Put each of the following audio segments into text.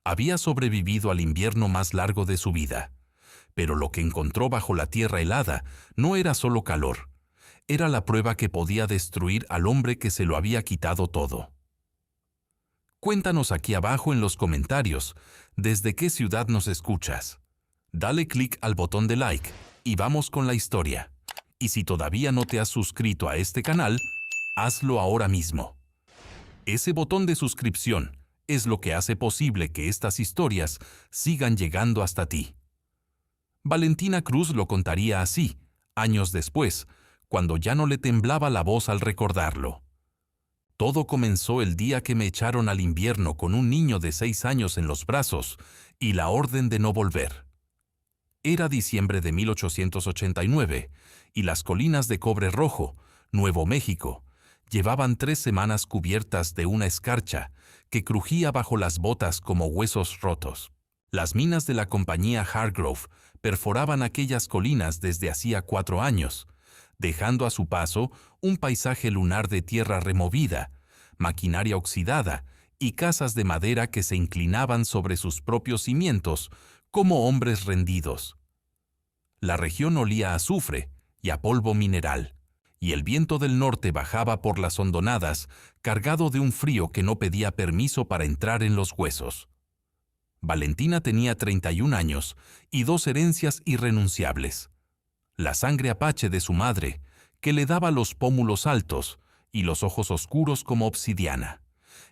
Había sobrevivido al invierno más largo de su vida, pero lo que encontró bajo la tierra helada no era solo calor, era la prueba que podía destruir al hombre que se lo había quitado todo. Cuéntanos aquí abajo en los comentarios desde qué ciudad nos escuchas. Dale clic al botón de like y vamos con la historia. Y si todavía no te has suscrito a este canal, hazlo ahora mismo. Ese botón de suscripción es lo que hace posible que estas historias sigan llegando hasta ti. Valentina Cruz lo contaría así, años después, cuando ya no le temblaba la voz al recordarlo. Todo comenzó el día que me echaron al invierno con un niño de 6 años en los brazos y la orden de no volver. Era diciembre de 1889 y las colinas de Cobre Rojo, Nuevo México, llevaban 3 semanas cubiertas de una escarcha que crujía bajo las botas como huesos rotos. Las minas de la compañía Hargrove perforaban aquellas colinas desde hacía 4 años, dejando a su paso un paisaje lunar de tierra removida, maquinaria oxidada y casas de madera que se inclinaban sobre sus propios cimientos como hombres rendidos. La región olía a azufre y a polvo mineral, y el viento del norte bajaba por las hondonadas cargado de un frío que no pedía permiso para entrar en los huesos. Valentina tenía 31 años y 2 herencias irrenunciables: la sangre apache de su madre, que le daba los pómulos altos y los ojos oscuros como obsidiana,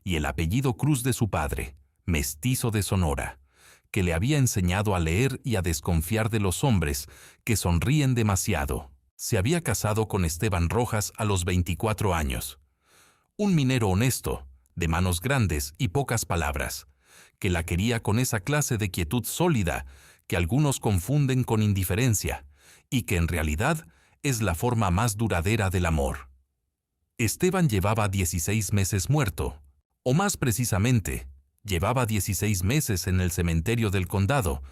y el apellido Cruz de su padre, mestizo de Sonora, que le había enseñado a leer y a desconfiar de los hombres que sonríen demasiado. Se había casado con Esteban Rojas a los 24 años, un minero honesto, de manos grandes y pocas palabras, que la quería con esa clase de quietud sólida que algunos confunden con indiferencia, y que en realidad es la forma más duradera del amor. Esteban llevaba 16 meses muerto, o más precisamente, llevaba 16 meses en el cementerio del condado,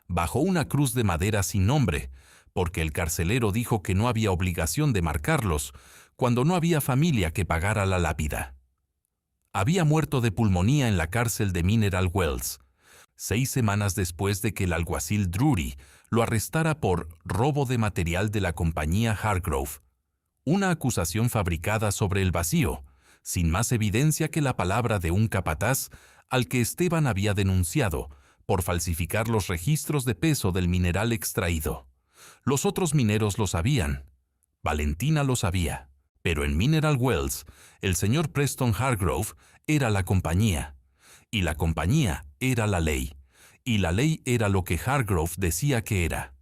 bajo una cruz de madera sin nombre, porque el carcelero dijo que no había obligación de marcarlos cuando no había familia que pagara la lápida. Había muerto de pulmonía en la cárcel de Mineral Wells, 6 semanas después de que el alguacil Drury lo arrestara por robo de material de la compañía Hargrove, una acusación fabricada sobre el vacío, sin más evidencia que la palabra de un capataz al que Esteban había denunciado por falsificar los registros de peso del mineral extraído. Los otros mineros lo sabían. Valentina lo sabía. Pero en Mineral Wells, el señor Preston Hargrove era la compañía, y la compañía era la ley, y la ley era lo que Hargrove decía que era.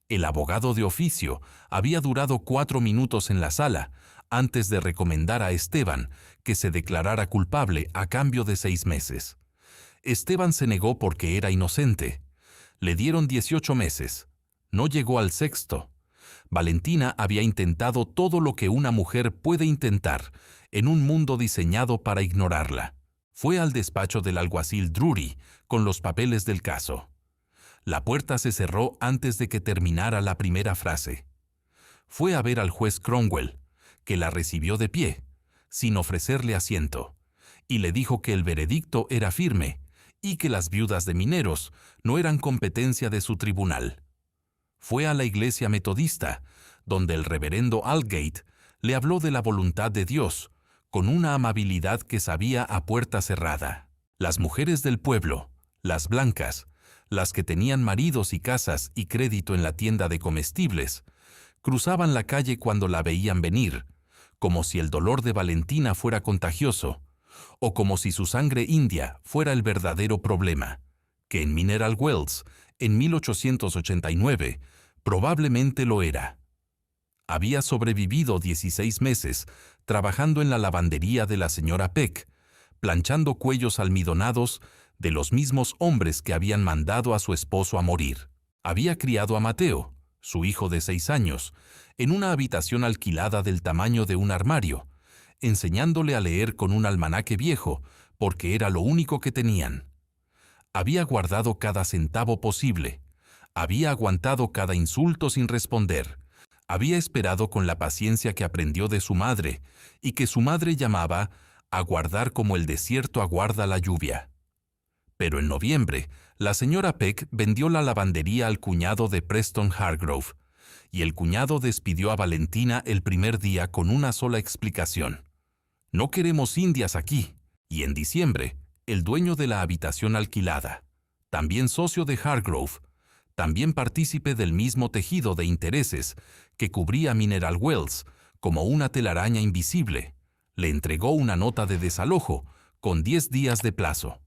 El abogado de oficio había durado 4 minutos en la sala antes de recomendar a Esteban que se declarara culpable a cambio de 6 meses. Esteban se negó porque era inocente. Le dieron 18 meses. No llegó al 6º. Valentina había intentado todo lo que una mujer puede intentar en un mundo diseñado para ignorarla. Fue al despacho del alguacil Drury con los papeles del caso. La puerta se cerró antes de que terminara la primera frase. Fue a ver al juez Cromwell, que la recibió de pie, sin ofrecerle asiento, y le dijo que el veredicto era firme y que las viudas de mineros no eran competencia de su tribunal. Fue a la iglesia metodista, donde el reverendo Aldgate le habló de la voluntad de Dios, con una amabilidad que sabía a puerta cerrada. Las mujeres del pueblo, las blancas, las que tenían maridos y casas y crédito en la tienda de comestibles, cruzaban la calle cuando la veían venir, como si el dolor de Valentina fuera contagioso, o como si su sangre india fuera el verdadero problema, que en Mineral Wells, en 1889, probablemente lo era. Había sobrevivido 16 meses trabajando en la lavandería de la señora Peck, planchando cuellos almidonados de los mismos hombres que habían mandado a su esposo a morir. Había criado a Mateo, su hijo de 6 años, en una habitación alquilada del tamaño de un armario, enseñándole a leer con un almanaque viejo, porque era lo único que tenían. Había guardado cada centavo posible, había aguantado cada insulto sin responder, había esperado con la paciencia que aprendió de su madre y que su madre llamaba aguardar como el desierto aguarda la lluvia. Pero en noviembre, la señora Peck vendió la lavandería al cuñado de Preston Hargrove, y el cuñado despidió a Valentina el primer día con una sola explicación. No queremos indias aquí. Y en diciembre, el dueño de la habitación alquilada, también socio de Hargrove, también partícipe del mismo tejido de intereses que cubría Mineral Wells como una telaraña invisible, le entregó una nota de desalojo con 10 días de plazo.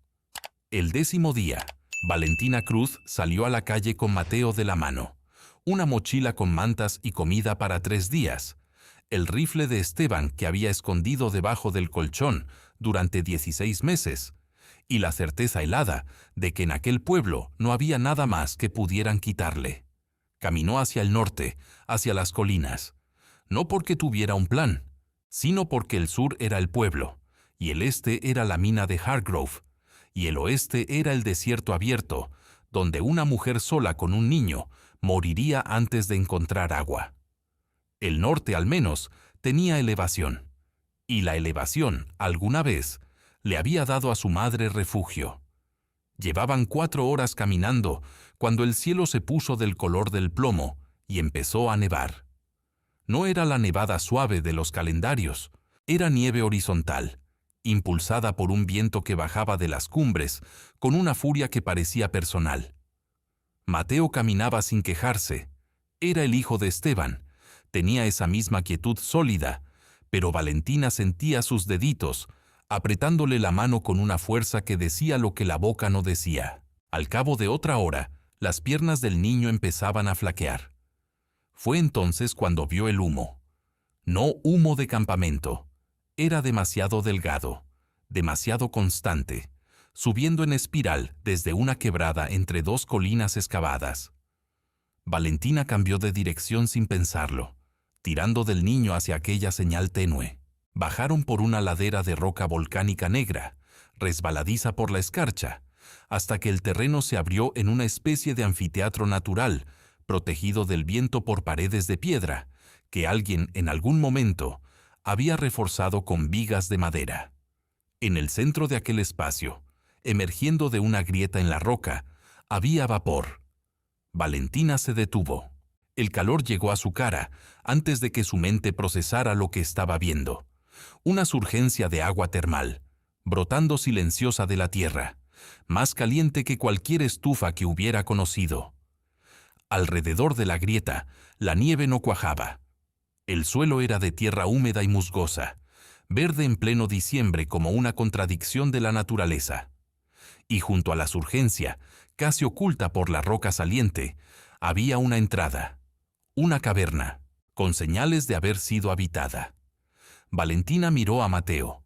El 10º día, Valentina Cruz salió a la calle con Mateo de la mano, una mochila con mantas y comida para 3 días, el rifle de Esteban que había escondido debajo del colchón durante 16 meses, y la certeza helada de que en aquel pueblo no había nada más que pudieran quitarle. Caminó hacia el norte, hacia las colinas, no porque tuviera un plan, sino porque el sur era el pueblo, y el este era la mina de Hargrove, y el oeste era el desierto abierto, donde una mujer sola con un niño moriría antes de encontrar agua. El norte, al menos, tenía elevación, y la elevación, alguna vez, le había dado a su madre refugio. Llevaban 4 horas caminando cuando el cielo se puso del color del plomo y empezó a nevar. No era la nevada suave de los calendarios, era nieve horizontal, impulsada por un viento que bajaba de las cumbres con una furia que parecía personal. Mateo caminaba sin quejarse. Era el hijo de Esteban, tenía esa misma quietud sólida, pero Valentina sentía sus deditos, apretándole la mano con una fuerza que decía lo que la boca no decía. Al cabo de otra hora, las piernas del niño empezaban a flaquear. Fue entonces cuando vio el humo. No humo de campamento. Era demasiado delgado, demasiado constante, subiendo en espiral desde una quebrada entre 2 colinas excavadas. Valentina cambió de dirección sin pensarlo, tirando del niño hacia aquella señal tenue. Bajaron por una ladera de roca volcánica negra, resbaladiza por la escarcha, hasta que el terreno se abrió en una especie de anfiteatro natural, protegido del viento por paredes de piedra, que alguien en algún momento había reforzado con vigas de madera. En el centro de aquel espacio, emergiendo de una grieta en la roca, había vapor. Valentina se detuvo. El calor llegó a su cara antes de que su mente procesara lo que estaba viendo. Una surgencia de agua termal, brotando silenciosa de la tierra, más caliente que cualquier estufa que hubiera conocido. Alrededor de la grieta, la nieve no cuajaba. El suelo era de tierra húmeda y musgosa, verde en pleno diciembre como una contradicción de la naturaleza. Y junto a la surgencia, casi oculta por la roca saliente, había una entrada, una caverna, con señales de haber sido habitada. Valentina miró a Mateo.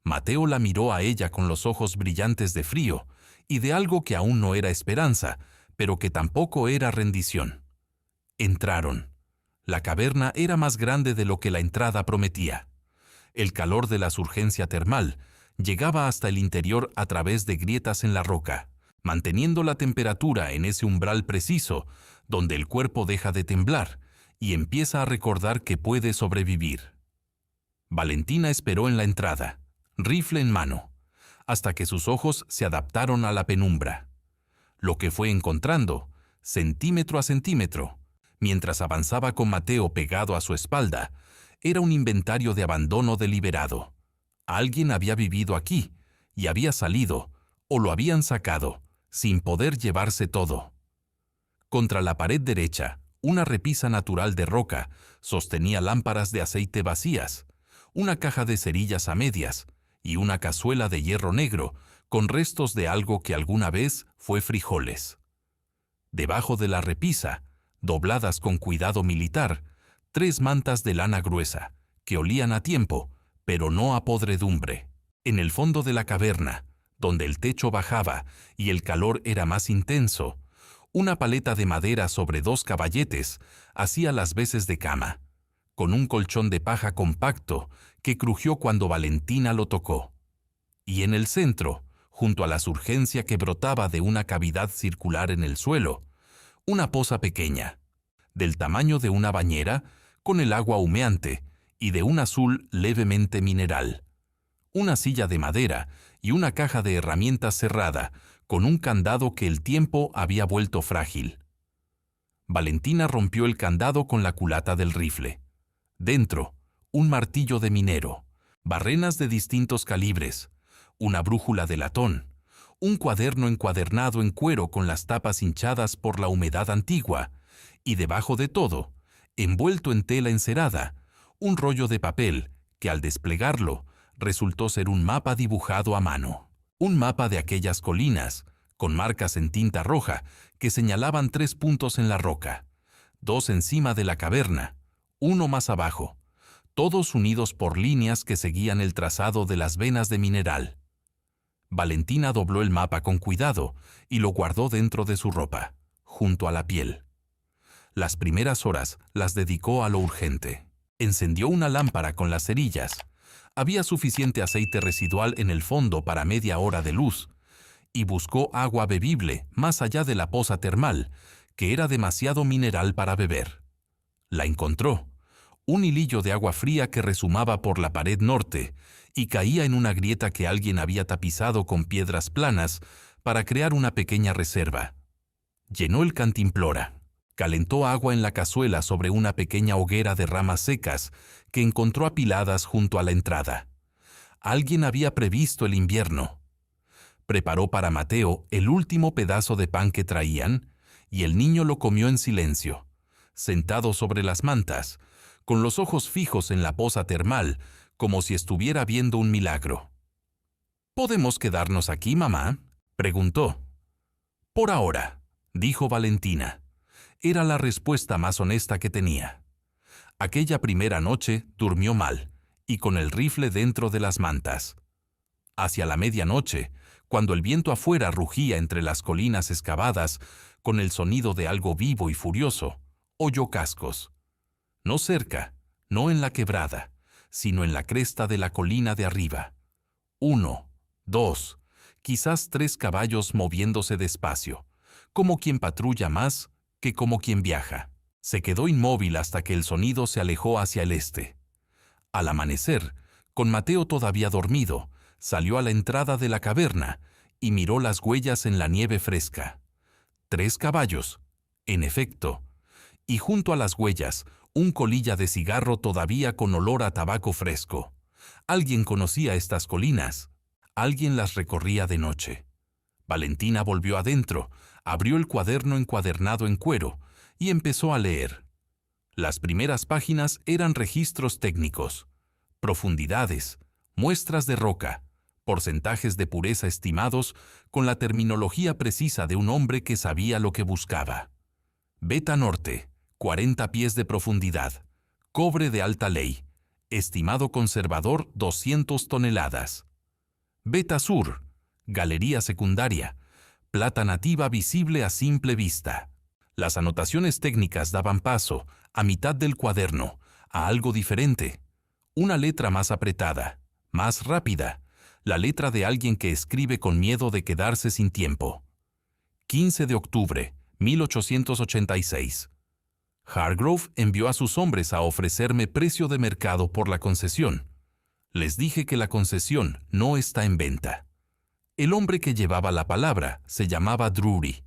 Mateo la miró a ella con los ojos brillantes de frío y de algo que aún no era esperanza, pero que tampoco era rendición. Entraron. La caverna era más grande de lo que la entrada prometía. El calor de la surgencia termal llegaba hasta el interior a través de grietas en la roca, manteniendo la temperatura en ese umbral preciso donde el cuerpo deja de temblar y empieza a recordar que puede sobrevivir. Valentina esperó en la entrada, rifle en mano, hasta que sus ojos se adaptaron a la penumbra. Lo que fue encontrando, centímetro a centímetro, mientras avanzaba con Mateo pegado a su espalda, era un inventario de abandono deliberado. Alguien había vivido aquí y había salido, o lo habían sacado, sin poder llevarse todo. Contra la pared derecha, una repisa natural de roca sostenía lámparas de aceite vacías, una caja de cerillas a medias y una cazuela de hierro negro con restos de algo que alguna vez fue frijoles. Debajo de la repisa, dobladas con cuidado militar, 3 mantas de lana gruesa, que olían a tiempo, pero no a podredumbre. En el fondo de la caverna, donde el techo bajaba y el calor era más intenso, una paleta de madera sobre 2 caballetes hacía las veces de cama, con un colchón de paja compacto que crujió cuando Valentina lo tocó. Y en el centro, junto a la surgencia que brotaba de una cavidad circular en el suelo, una poza pequeña, del tamaño de una bañera, con el agua humeante y de un azul levemente mineral. Una silla de madera y una caja de herramientas cerrada, con un candado que el tiempo había vuelto frágil. Valentina rompió el candado con la culata del rifle. Dentro, un martillo de minero, barrenas de distintos calibres, una brújula de latón, un cuaderno encuadernado en cuero con las tapas hinchadas por la humedad antigua, y debajo de todo, envuelto en tela encerada, un rollo de papel que al desplegarlo resultó ser un mapa dibujado a mano. Un mapa de aquellas colinas, con marcas en tinta roja que señalaban 3 puntos en la roca, 2 encima de la caverna, uno más abajo, todos unidos por líneas que seguían el trazado de las venas de mineral. Valentina dobló el mapa con cuidado y lo guardó dentro de su ropa, junto a la piel. Las primeras horas las dedicó a lo urgente. Encendió una lámpara con las cerillas. Había suficiente aceite residual en el fondo para media hora de luz, y buscó agua bebible más allá de la poza termal, que era demasiado mineral para beber. La encontró, un hilillo de agua fría que rezumaba por la pared norte y caía en una grieta que alguien había tapizado con piedras planas para crear una pequeña reserva. Llenó el cantimplora. Calentó agua en la cazuela sobre una pequeña hoguera de ramas secas que encontró apiladas junto a la entrada. Alguien había previsto el invierno. Preparó para Mateo el último pedazo de pan que traían, y el niño lo comió en silencio, sentado sobre las mantas, con los ojos fijos en la poza termal, como si estuviera viendo un milagro. ¿Podemos quedarnos aquí, mamá?, preguntó. Por ahora, dijo Valentina. Era la respuesta más honesta que tenía. Aquella primera noche durmió mal, y con el rifle dentro de las mantas. Hacia la medianoche, cuando el viento afuera rugía entre las colinas excavadas con el sonido de algo vivo y furioso, oyó cascos. No cerca, no en la quebrada, sino en la cresta de la colina de arriba. 1, 2, quizás 3 caballos moviéndose despacio, como quien patrulla más que como quien viaja. Se quedó inmóvil hasta que el sonido se alejó hacia el este. Al amanecer, con Mateo todavía dormido, salió a la entrada de la caverna y miró las huellas en la nieve fresca. 3 caballos, en efecto, y junto a las huellas, un colilla de cigarro todavía con olor a tabaco fresco. Alguien conocía estas colinas. Alguien las recorría de noche. Valentina volvió adentro, abrió el cuaderno encuadernado en cuero y empezó a leer. Las primeras páginas eran registros técnicos, profundidades, muestras de roca, porcentajes de pureza estimados con la terminología precisa de un hombre que sabía lo que buscaba. Beta Norte, 40 pies de profundidad, cobre de alta ley, estimado conservador 200 toneladas. Beta Sur, galería secundaria, plata nativa visible a simple vista. Las anotaciones técnicas daban paso, a mitad del cuaderno, a algo diferente. Una letra más apretada, más rápida, la letra de alguien que escribe con miedo de quedarse sin tiempo. 15 de octubre, 1886. Hargrove envió a sus hombres a ofrecerme precio de mercado por la concesión. Les dije que la concesión no está en venta. El hombre que llevaba la palabra se llamaba Drury.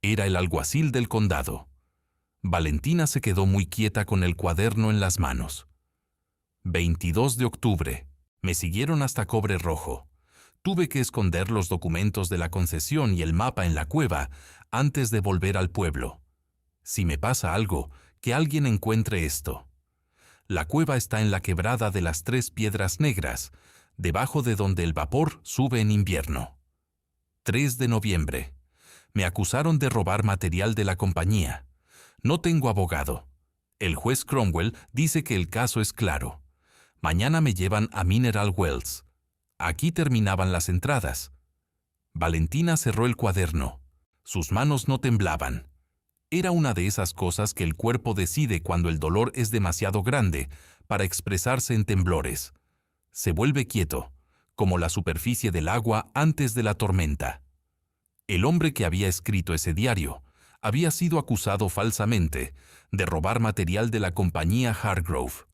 Era el alguacil del condado. Valentina se quedó muy quieta con el cuaderno en las manos. 22 de octubre. Me siguieron hasta Cobre Rojo. Tuve que esconder los documentos de la concesión y el mapa en la cueva antes de volver al pueblo. Si me pasa algo, que alguien encuentre esto. La cueva está en la quebrada de las 3 Piedras Negras, debajo de donde el vapor sube en invierno. 3 de noviembre. Me acusaron de robar material de la compañía. No tengo abogado. El juez Cromwell dice que el caso es claro. Mañana me llevan a Mineral Wells. Aquí terminaban las entradas. Valentina cerró el cuaderno. Sus manos no temblaban. Era una de esas cosas que el cuerpo decide cuando el dolor es demasiado grande para expresarse en temblores. Se vuelve quieto, como la superficie del agua antes de la tormenta. El hombre que había escrito ese diario había sido acusado falsamente de robar material de la compañía Hargrove.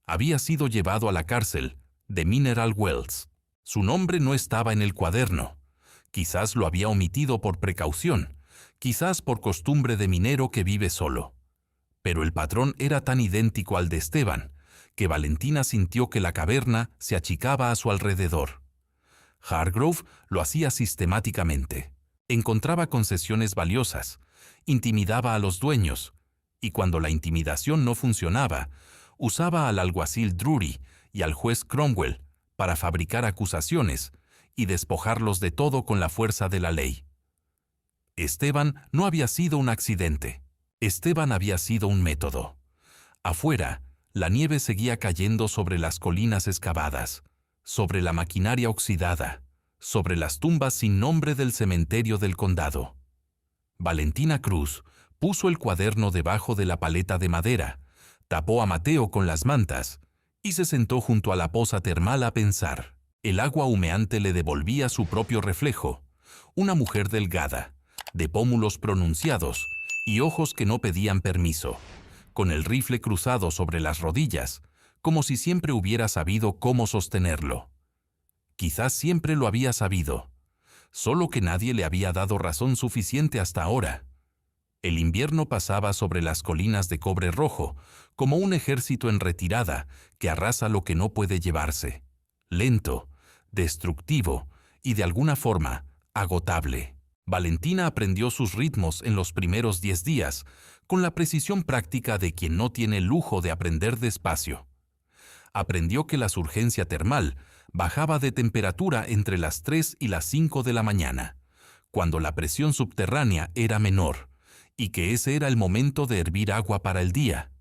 Había sido llevado a la cárcel de Mineral Wells. Su nombre no estaba en el cuaderno. Quizás lo había omitido por precaución, quizás por costumbre de minero que vive solo. Pero el patrón era tan idéntico al de Esteban, que Valentina sintió que la caverna se achicaba a su alrededor. Hargrove lo hacía sistemáticamente. Encontraba concesiones valiosas, intimidaba a los dueños, y cuando la intimidación no funcionaba, usaba al alguacil Drury y al juez Cromwell para fabricar acusaciones y despojarlos de todo con la fuerza de la ley. Esteban no había sido un accidente. Esteban había sido un método. Afuera, la nieve seguía cayendo sobre las colinas excavadas, sobre la maquinaria oxidada, sobre las tumbas sin nombre del cementerio del condado. Valentina Cruz puso el cuaderno debajo de la paleta de madera, tapó a Mateo con las mantas y se sentó junto a la poza termal a pensar. El agua humeante le devolvía su propio reflejo, una mujer delgada, de pómulos pronunciados y ojos que no pedían permiso, con el rifle cruzado sobre las rodillas, como si siempre hubiera sabido cómo sostenerlo. Quizás siempre lo había sabido, solo que nadie le había dado razón suficiente hasta ahora. El invierno pasaba sobre las colinas de cobre rojo, como un ejército en retirada que arrasa lo que no puede llevarse. Lento, destructivo y de alguna forma agotable. Valentina aprendió sus ritmos en los primeros 10 días, con la precisión práctica de quien no tiene el lujo de aprender despacio. Aprendió que la surgencia termal bajaba de temperatura entre las 3 y las 5 de la mañana, cuando la presión subterránea era menor, y que ese era el momento de hervir agua para el día.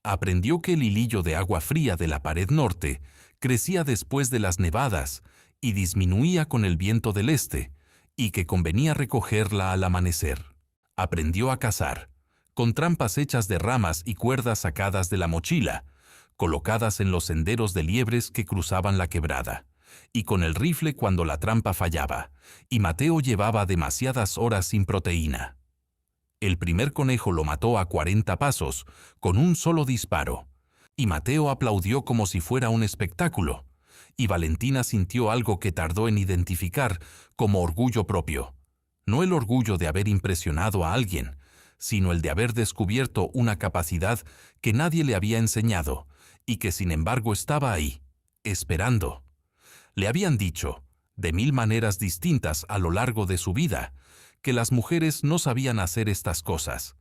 Aprendió que el hilillo de agua fría de la pared norte crecía después de las nevadas y disminuía con el viento del este, y que convenía recogerla al amanecer. Aprendió a cazar, con trampas hechas de ramas y cuerdas sacadas de la mochila, colocadas en los senderos de liebres que cruzaban la quebrada, y con el rifle cuando la trampa fallaba, y Mateo llevaba demasiadas horas sin proteína. El primer conejo lo mató a 40 pasos, con un solo disparo, y Mateo aplaudió como si fuera un espectáculo, y Valentina sintió algo que tardó en identificar como orgullo propio. No el orgullo de haber impresionado a alguien, sino el de haber descubierto una capacidad que nadie le había enseñado, y que sin embargo estaba ahí, esperando. Le habían dicho, de 1000 maneras distintas a lo largo de su vida, que las mujeres no sabían hacer estas cosas,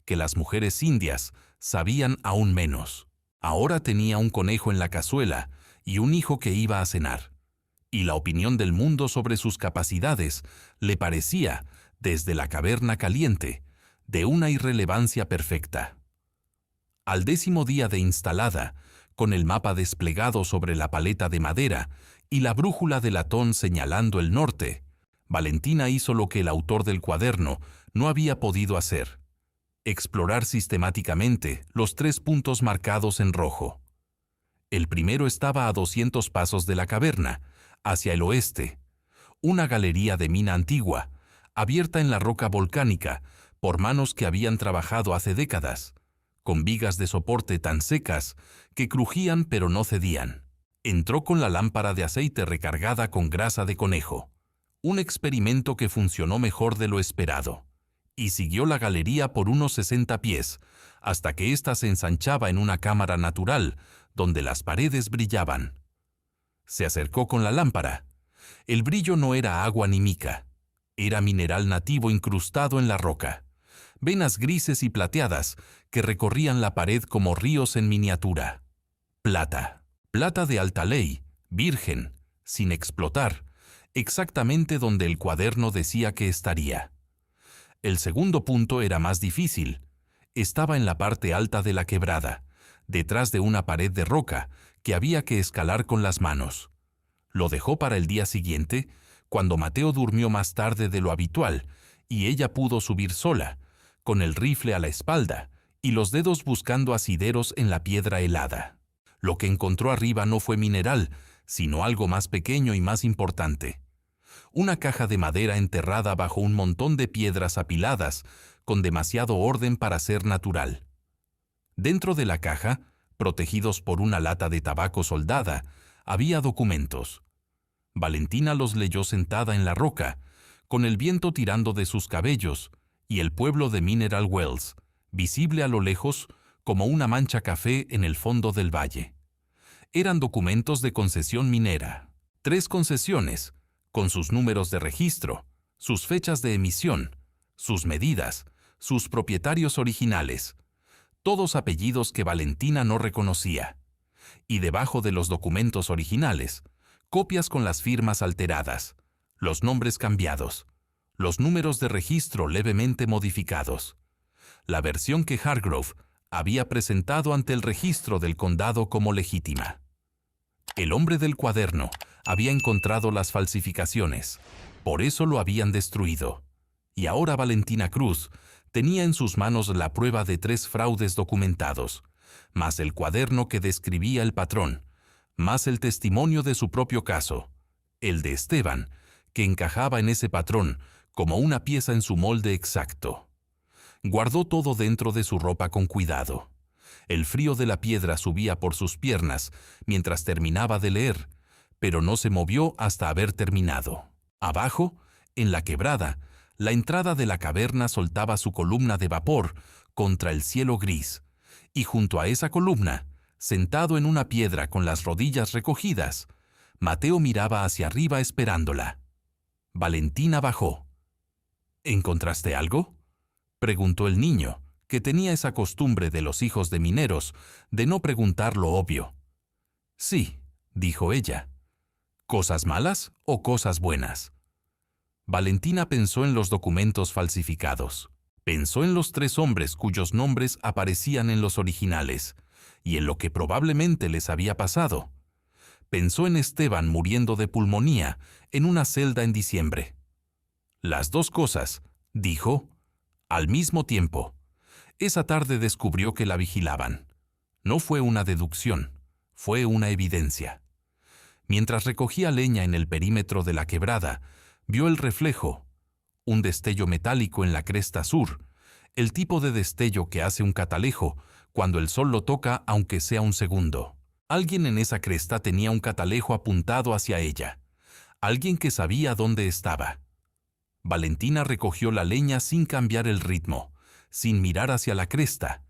que las mujeres indias sabían aún menos. Ahora tenía un conejo en la cazuela y un hijo que iba a cenar, y la opinión del mundo sobre sus capacidades le parecía, desde la caverna caliente, de una irrelevancia perfecta. Al 10º día de instalada, con el mapa desplegado sobre la paleta de madera y la brújula de latón señalando el norte, Valentina hizo lo que el autor del cuaderno no había podido hacer: explorar sistemáticamente los 3 puntos marcados en rojo. El primero estaba a 200 pasos de la caverna, hacia el oeste, una galería de mina antigua, abierta en la roca volcánica por manos que habían trabajado hace décadas, con vigas de soporte tan secas que crujían pero no cedían. Entró con la lámpara de aceite recargada con grasa de conejo, un experimento que funcionó mejor de lo esperado, y siguió la galería por unos 60 pies, hasta que ésta se ensanchaba en una cámara natural, donde las paredes brillaban. Se acercó con la lámpara. El brillo no era agua ni mica, era mineral nativo incrustado en la roca, venas grises y plateadas que recorrían la pared como ríos en miniatura. Plata, plata de alta ley, virgen, sin explotar, exactamente donde el cuaderno decía que estaría. El segundo punto era más difícil. Estaba en la parte alta de la quebrada, detrás de una pared de roca que había que escalar con las manos. Lo dejó para el día siguiente, cuando Mateo durmió más tarde de lo habitual, y ella pudo subir sola, con el rifle a la espalda y los dedos buscando asideros en la piedra helada. Lo que encontró arriba no fue mineral, sino algo más pequeño y más importante. Una caja de madera enterrada bajo un montón de piedras apiladas, con demasiado orden para ser natural. Dentro de la caja, protegidos por una lata de tabaco soldada, había documentos. Valentina los leyó sentada en la roca, con el viento tirando de sus cabellos, y el pueblo de Mineral Wells, visible a lo lejos como una mancha café en el fondo del valle. Eran documentos de concesión minera. 3 concesiones, con sus números de registro, sus fechas de emisión, sus medidas, sus propietarios originales, todos apellidos que Valentina no reconocía. Y debajo de los documentos originales, copias con las firmas alteradas, los nombres cambiados, los números de registro levemente modificados. La versión que Hargrove había presentado ante el registro del condado como legítima. El hombre del cuaderno había encontrado las falsificaciones, por eso lo habían destruido. Y ahora Valentina Cruz tenía en sus manos la prueba de 3 fraudes documentados, más el cuaderno que describía el patrón, más el testimonio de su propio caso, el de Esteban, que encajaba en ese patrón como una pieza en su molde exacto. Guardó todo dentro de su ropa con cuidado. El frío de la piedra subía por sus piernas mientras terminaba de leer, pero no se movió hasta haber terminado. Abajo, en la quebrada, la entrada de la caverna soltaba su columna de vapor contra el cielo gris, y junto a esa columna, sentado en una piedra con las rodillas recogidas, Mateo miraba hacia arriba esperándola. Valentina bajó. ¿Encontraste algo?, preguntó el niño, que tenía esa costumbre de los hijos de mineros de no preguntar lo obvio. Sí, dijo ella. ¿Cosas malas o cosas buenas? Valentina pensó en los documentos falsificados. Pensó en los 3 hombres cuyos nombres aparecían en los originales, y en lo que probablemente les había pasado. Pensó en Esteban muriendo de pulmonía en una celda en diciembre. Las 2 cosas, dijo, al mismo tiempo. Esa tarde descubrió que la vigilaban. No fue una deducción, fue una evidencia. Mientras recogía leña en el perímetro de la quebrada, vio el reflejo, un destello metálico en la cresta sur, el tipo de destello que hace un catalejo cuando el sol lo toca aunque sea un segundo. Alguien en esa cresta tenía un catalejo apuntado hacia ella. Alguien que sabía dónde estaba. Valentina recogió la leña sin cambiar el ritmo, sin mirar hacia la cresta,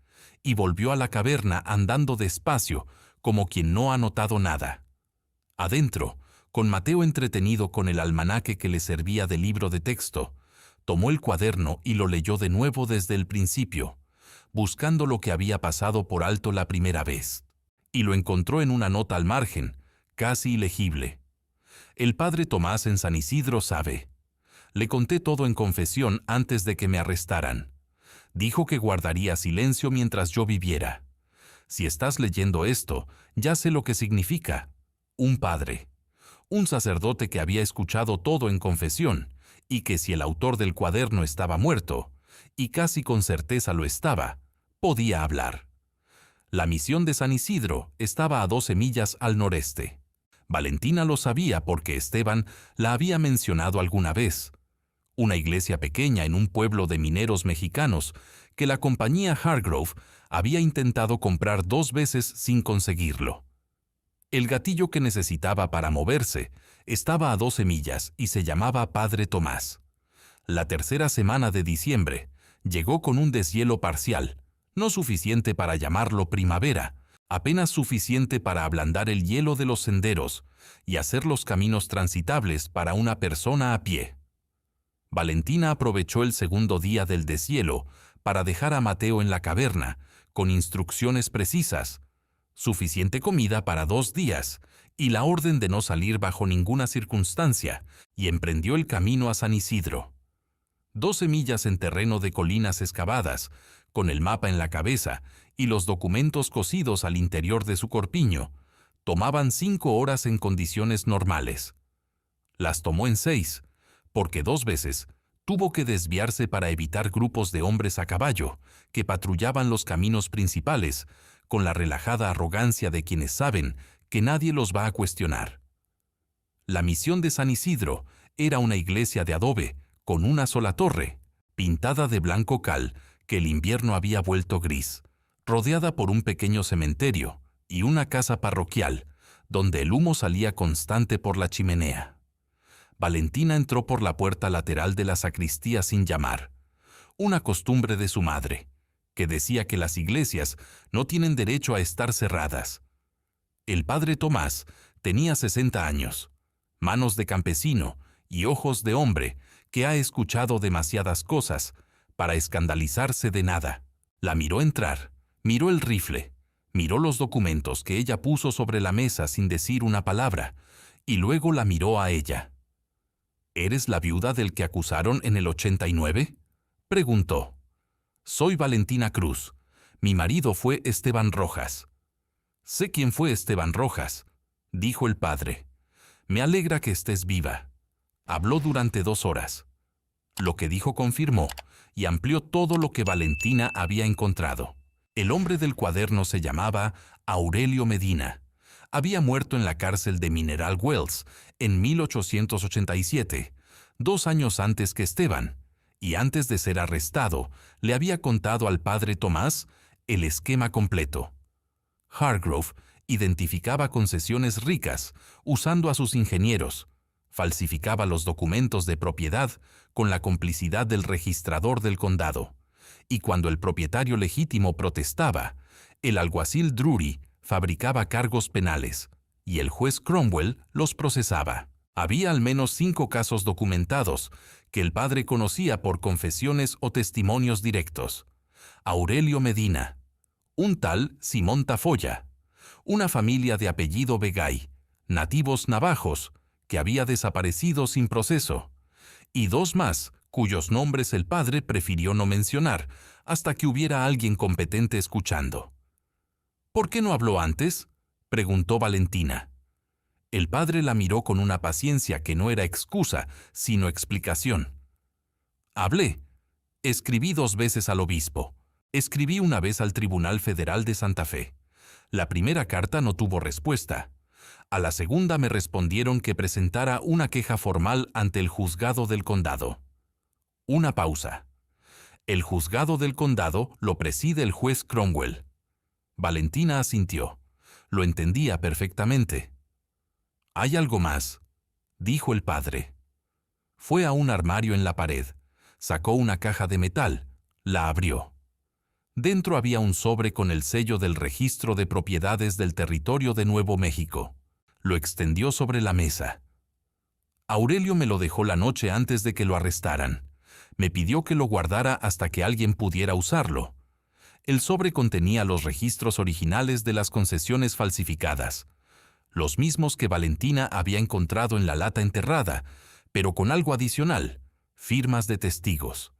y volvió a la caverna andando despacio, como quien no ha notado nada. Adentro, con Mateo entretenido con el almanaque que le servía de libro de texto, tomó el cuaderno y lo leyó de nuevo desde el principio, buscando lo que había pasado por alto la primera vez. Y lo encontró en una nota al margen, casi ilegible. El padre Tomás en San Isidro sabe. Le conté todo en confesión antes de que me arrestaran. Dijo que guardaría silencio mientras yo viviera. Si estás leyendo esto, ya sé lo que significa. Un padre. Un sacerdote que había escuchado todo en confesión, y que si el autor del cuaderno estaba muerto, y casi con certeza lo estaba, podía hablar. La misión de San Isidro estaba a 12 millas al noreste. Valentina lo sabía porque Esteban la había mencionado alguna vez. Una iglesia pequeña en un pueblo de mineros mexicanos que la compañía Hargrove había intentado comprar 2 veces sin conseguirlo. El gatillo que necesitaba para moverse estaba a 12 millas y se llamaba Padre Tomás. La tercera semana de diciembre llegó con un deshielo parcial, no suficiente para llamarlo primavera, apenas suficiente para ablandar el hielo de los senderos y hacer los caminos transitables para una persona a pie. Valentina aprovechó el segundo día del deshielo para dejar a Mateo en la caverna, con instrucciones precisas, suficiente comida para 2 días y la orden de no salir bajo ninguna circunstancia, y emprendió el camino a San Isidro. 12 millas en terreno de colinas excavadas, con el mapa en la cabeza y los documentos cosidos al interior de su corpiño, tomaban 5 horas en condiciones normales. Las tomó en 6, porque 2 veces tuvo que desviarse para evitar grupos de hombres a caballo que patrullaban los caminos principales con la relajada arrogancia de quienes saben que nadie los va a cuestionar. La misión de San Isidro era una iglesia de adobe con una sola torre, pintada de blanco cal que el invierno había vuelto gris, rodeada por un pequeño cementerio y una casa parroquial, donde el humo salía constante por la chimenea. Valentina entró por la puerta lateral de la sacristía sin llamar, una costumbre de su madre, que decía que las iglesias no tienen derecho a estar cerradas. El padre Tomás tenía 60 años, manos de campesino y ojos de hombre que ha escuchado demasiadas cosas para escandalizarse de nada. La miró entrar, miró el rifle, miró los documentos que ella puso sobre la mesa sin decir una palabra, y luego la miró a ella. ¿Eres la viuda del que acusaron en el 89? Preguntó. Soy Valentina Cruz. Mi marido fue Esteban Rojas. Sé quién fue Esteban Rojas, dijo el padre. Me alegra que estés viva. Habló durante 2 horas. Lo que dijo confirmó y amplió todo lo que Valentina había encontrado. El hombre del cuaderno se llamaba Aurelio Medina. Había muerto en la cárcel de Mineral Wells en 1887, 2 años antes que Esteban, y antes de ser arrestado, le había contado al padre Tomás el esquema completo. Hargrove identificaba concesiones ricas usando a sus ingenieros, falsificaba los documentos de propiedad con la complicidad del registrador del condado, y cuando el propietario legítimo protestaba, el alguacil Drury fabricaba cargos penales, y el juez Cromwell los procesaba. Había al menos 5 casos documentados que el padre conocía por confesiones o testimonios directos. Aurelio Medina, un tal Simón Tafolla, una familia de apellido Begay, nativos navajos, que había desaparecido sin proceso, y 2 más, cuyos nombres el padre prefirió no mencionar hasta que hubiera alguien competente escuchando. ¿Por qué no habló antes?, preguntó Valentina. El padre la miró con una paciencia que no era excusa, sino explicación. Hablé. Escribí 2 veces al obispo. Escribí una vez al Tribunal Federal de Santa Fe. La primera carta no tuvo respuesta. A la segunda me respondieron que presentara una queja formal ante el juzgado del condado. Una pausa. El juzgado del condado lo preside el juez Cromwell. Valentina asintió. Lo entendía perfectamente. «¿Hay algo más?», dijo el padre. Fue a un armario en la pared, sacó una caja de metal, la abrió. Dentro había un sobre con el sello del registro de propiedades del territorio de Nuevo México. Lo extendió sobre la mesa. Aurelio me lo dejó la noche antes de que lo arrestaran. Me pidió que lo guardara hasta que alguien pudiera usarlo. El sobre contenía los registros originales de las concesiones falsificadas, los mismos que Valentina había encontrado en la lata enterrada, pero con algo adicional, firmas de testigos.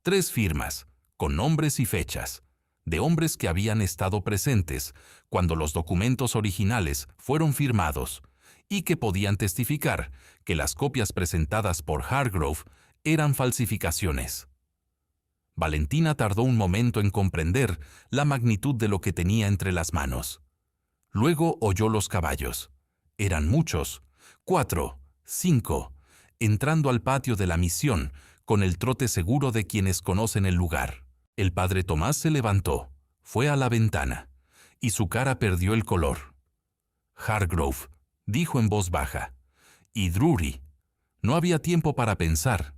3 firmas, con nombres y fechas, de hombres que habían estado presentes cuando los documentos originales fueron firmados y que podían testificar que las copias presentadas por Hargrove eran falsificaciones. Valentina tardó un momento en comprender la magnitud de lo que tenía entre las manos. Luego oyó los caballos. Eran muchos, 4, 5, entrando al patio de la misión con el trote seguro de quienes conocen el lugar. El padre Tomás se levantó, fue a la ventana, y su cara perdió el color. Hargrove, dijo en voz baja, y Drury. No había tiempo para pensar.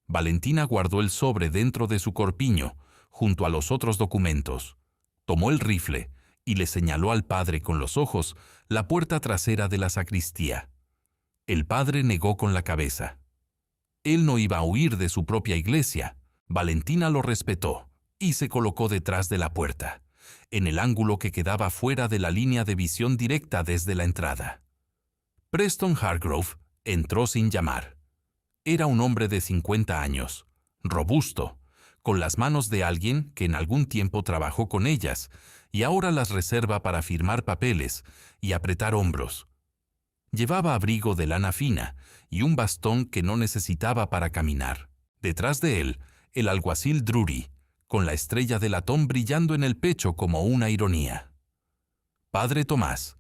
Valentina guardó el sobre dentro de su corpiño, junto a los otros documentos. Tomó el rifle y le señaló al padre con los ojos la puerta trasera de la sacristía. El padre negó con la cabeza. Él no iba a huir de su propia iglesia. Valentina lo respetó y se colocó detrás de la puerta, en el ángulo que quedaba fuera de la línea de visión directa desde la entrada. Preston Hargrove entró sin llamar. Era un hombre de 50 años, robusto, con las manos de alguien que en algún tiempo trabajó con ellas y ahora las reserva para firmar papeles y apretar hombros. Llevaba abrigo de lana fina y un bastón que no necesitaba para caminar. Detrás de él, el alguacil Drury, con la estrella de latón brillando en el pecho como una ironía. «Padre Tomás»,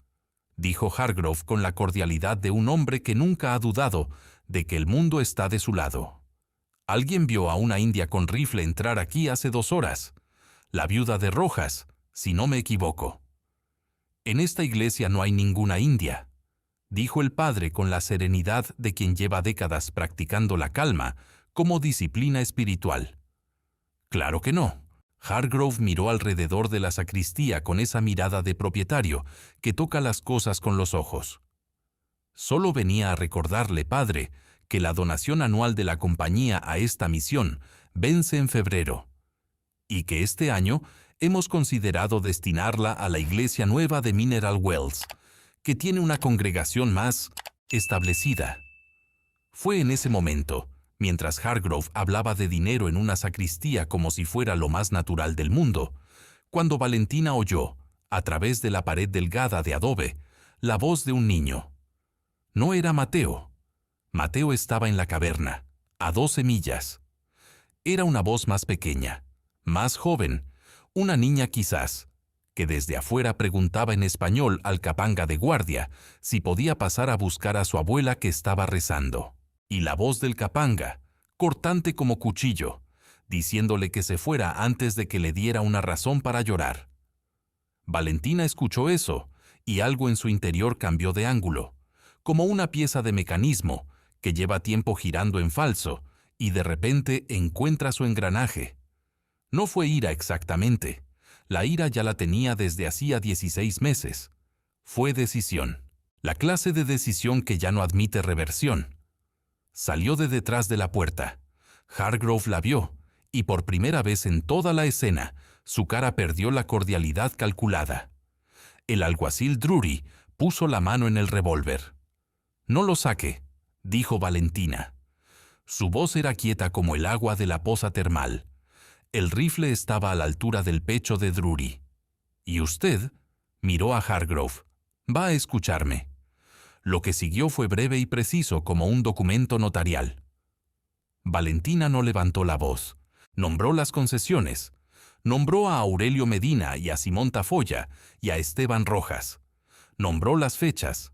dijo Hargrove con la cordialidad de un hombre que nunca ha dudado de que el mundo está de su lado. «Alguien vio a una india con rifle entrar aquí hace 2 horas. La viuda de Rojas, si no me equivoco». En esta iglesia no hay ninguna india, dijo el padre con la serenidad de quien lleva décadas practicando la calma como disciplina espiritual. Claro que no. Hargrove miró alrededor de la sacristía con esa mirada de propietario que toca las cosas con los ojos. Solo venía a recordarle, padre, que la donación anual de la compañía a esta misión vence en febrero, y que este año hemos considerado destinarla a la iglesia nueva de Mineral Wells, que tiene una congregación más establecida. Fue en ese momento, mientras Hargrove hablaba de dinero en una sacristía como si fuera lo más natural del mundo, cuando Valentina oyó, a través de la pared delgada de adobe, la voz de un niño. No era Mateo. Mateo estaba en la caverna, a 12 millas. Era una voz más pequeña, más joven, una niña quizás, que desde afuera preguntaba en español al capanga de guardia si podía pasar a buscar a su abuela que estaba rezando. Y la voz del capanga, cortante como cuchillo, diciéndole que se fuera antes de que le diera una razón para llorar. Valentina escuchó eso, y algo en su interior cambió de ángulo, como una pieza de mecanismo que lleva tiempo girando en falso y de repente encuentra su engranaje. No fue ira exactamente. La ira ya la tenía desde hacía 16 meses. Fue decisión. La clase de decisión que ya no admite reversión. Salió de detrás de la puerta. Hargrove la vio, y por primera vez en toda la escena, su cara perdió la cordialidad calculada. El alguacil Drury puso la mano en el revólver. «No lo saque», dijo Valentina. Su voz era quieta como el agua de la poza termal. El rifle estaba a la altura del pecho de Drury. «¿Y usted?» miró a Hargrove. «Va a escucharme». Lo que siguió fue breve y preciso como un documento notarial. Valentina no levantó la voz. Nombró las concesiones. Nombró a Aurelio Medina y a Simón Tafolla y a Esteban Rojas. Nombró las fechas.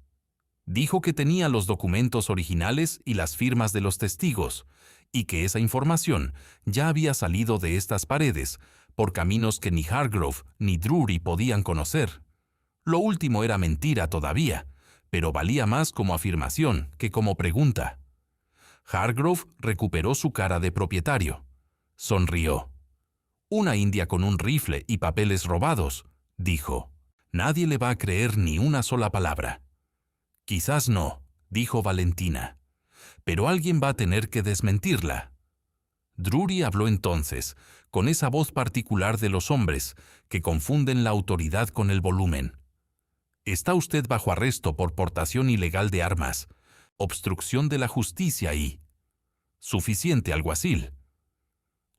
Dijo que tenía los documentos originales y las firmas de los testigos, y que esa información ya había salido de estas paredes por caminos que ni Hargrove ni Drury podían conocer. Lo último era mentira todavía, pero valía más como afirmación que como pregunta. Hargrove recuperó su cara de propietario. Sonrió. «Una india con un rifle y papeles robados», dijo. «Nadie le va a creer ni una sola palabra». «Quizás no», dijo Valentina. «Pero alguien va a tener que desmentirla». Drury habló entonces, con esa voz particular de los hombres que confunden la autoridad con el volumen. «Está usted bajo arresto por portación ilegal de armas, obstrucción de la justicia y...» «Suficiente, alguacil».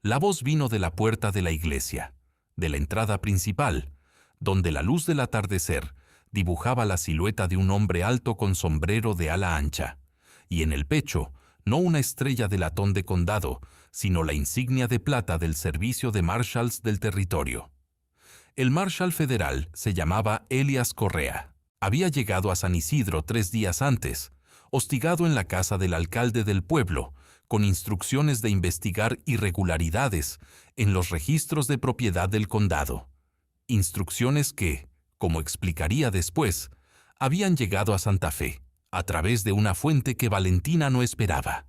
La voz vino de la puerta de la iglesia, de la entrada principal, donde la luz del atardecer dibujaba la silueta de un hombre alto con sombrero de ala ancha, y en el pecho, no una estrella de latón de condado, sino la insignia de plata del servicio de Marshals del territorio. El Marshal federal se llamaba Elias Correa. Había llegado a San Isidro 3 días antes, hostigado en la casa del alcalde del pueblo, con instrucciones de investigar irregularidades en los registros de propiedad del condado. Instrucciones que, como explicaría después, habían llegado a Santa Fe, a través de una fuente que Valentina no esperaba.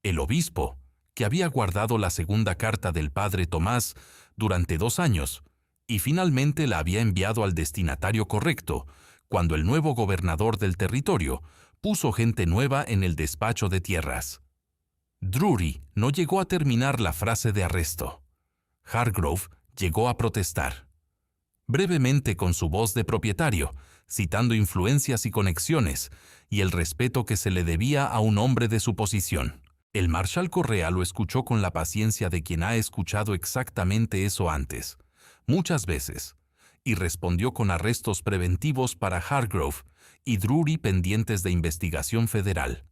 El obispo, que había guardado la segunda carta del padre Tomás durante 2 años, y finalmente la había enviado al destinatario correcto, cuando el nuevo gobernador del territorio puso gente nueva en el despacho de tierras. Drury no llegó a terminar la frase de arresto. Hargrove llegó a protestar. Brevemente con su voz de propietario, citando influencias y conexiones, y el respeto que se le debía a un hombre de su posición. El marshal Correa lo escuchó con la paciencia de quien ha escuchado exactamente eso antes, muchas veces, y respondió con arrestos preventivos para Hargrove y Drury pendientes de investigación federal.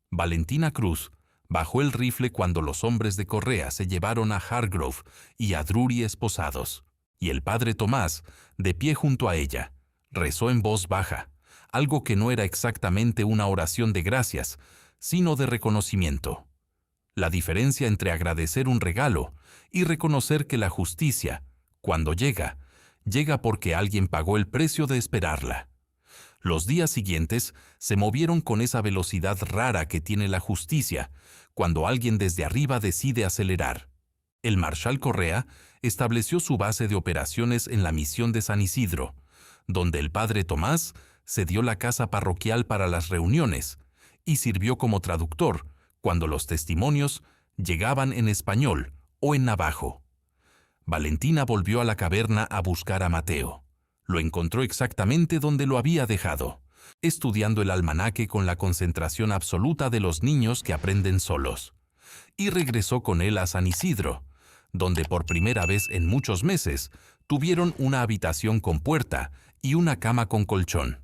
Valentina Cruz bajó el rifle cuando los hombres de Correa se llevaron a Hargrove y a Drury esposados, y el padre Tomás, de pie junto a ella, rezó en voz baja, algo que no era exactamente una oración de gracias, sino de reconocimiento. La diferencia entre agradecer un regalo y reconocer que la justicia, cuando llega, Llega porque alguien pagó el precio de esperarla. Los días siguientes se movieron con esa velocidad rara que tiene la justicia cuando alguien desde arriba decide acelerar. El marshal Correa estableció su base de operaciones en la misión de San Isidro, donde el padre Tomás cedió la casa parroquial para las reuniones y sirvió como traductor cuando los testimonios llegaban en español o en navajo. Valentina volvió a la caverna a buscar a Mateo. Lo encontró exactamente donde lo había dejado, estudiando el almanaque con la concentración absoluta de los niños que aprenden solos. Y regresó con él a San Isidro, donde por primera vez en muchos meses tuvieron una habitación con puerta y una cama con colchón.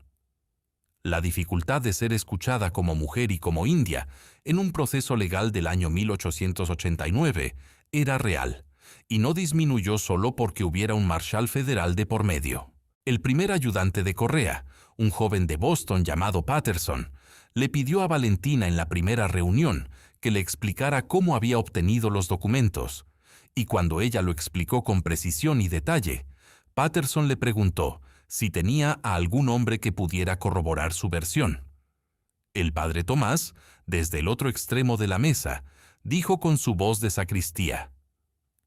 La dificultad de ser escuchada como mujer y como india en un proceso legal del año 1889 era real, y no disminuyó solo porque hubiera un marshal federal de por medio. El primer ayudante de Correa, un joven de Boston llamado Patterson, le pidió a Valentina en la primera reunión que le explicara cómo había obtenido los documentos, y cuando ella lo explicó con precisión y detalle, Patterson le preguntó si tenía a algún hombre que pudiera corroborar su versión. El padre Tomás, desde el otro extremo de la mesa, dijo con su voz de sacristía: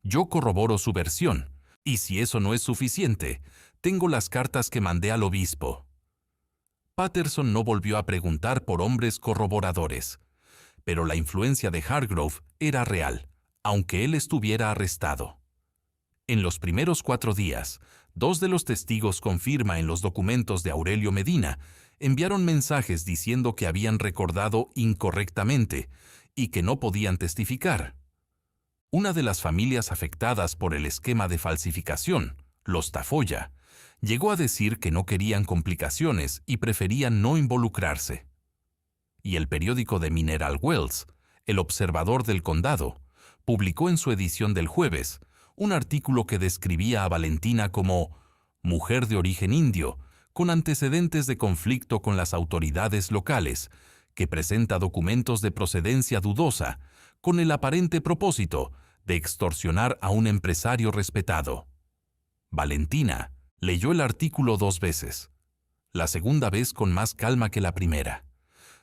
«Yo corroboro su versión, y si eso no es suficiente, tengo las cartas que mandé al obispo». Patterson no volvió a preguntar por hombres corroboradores, pero la influencia de Hargrove era real, aunque él estuviera arrestado. En los primeros 4 días, 2 de los testigos con firma en los documentos de Aurelio Medina enviaron mensajes diciendo que habían recordado incorrectamente y que no podían testificar. Una de las familias afectadas por el esquema de falsificación, los Tafoya, llegó a decir que no querían complicaciones y preferían no involucrarse. Y el periódico de Mineral Wells, El Observador del Condado, publicó en su edición del jueves un artículo que describía a Valentina como mujer de origen indio, con antecedentes de conflicto con las autoridades locales, que presenta documentos de procedencia dudosa, con el aparente propósito de extorsionar a un empresario respetado. Valentina leyó el artículo 2 veces, la segunda vez con más calma que la primera.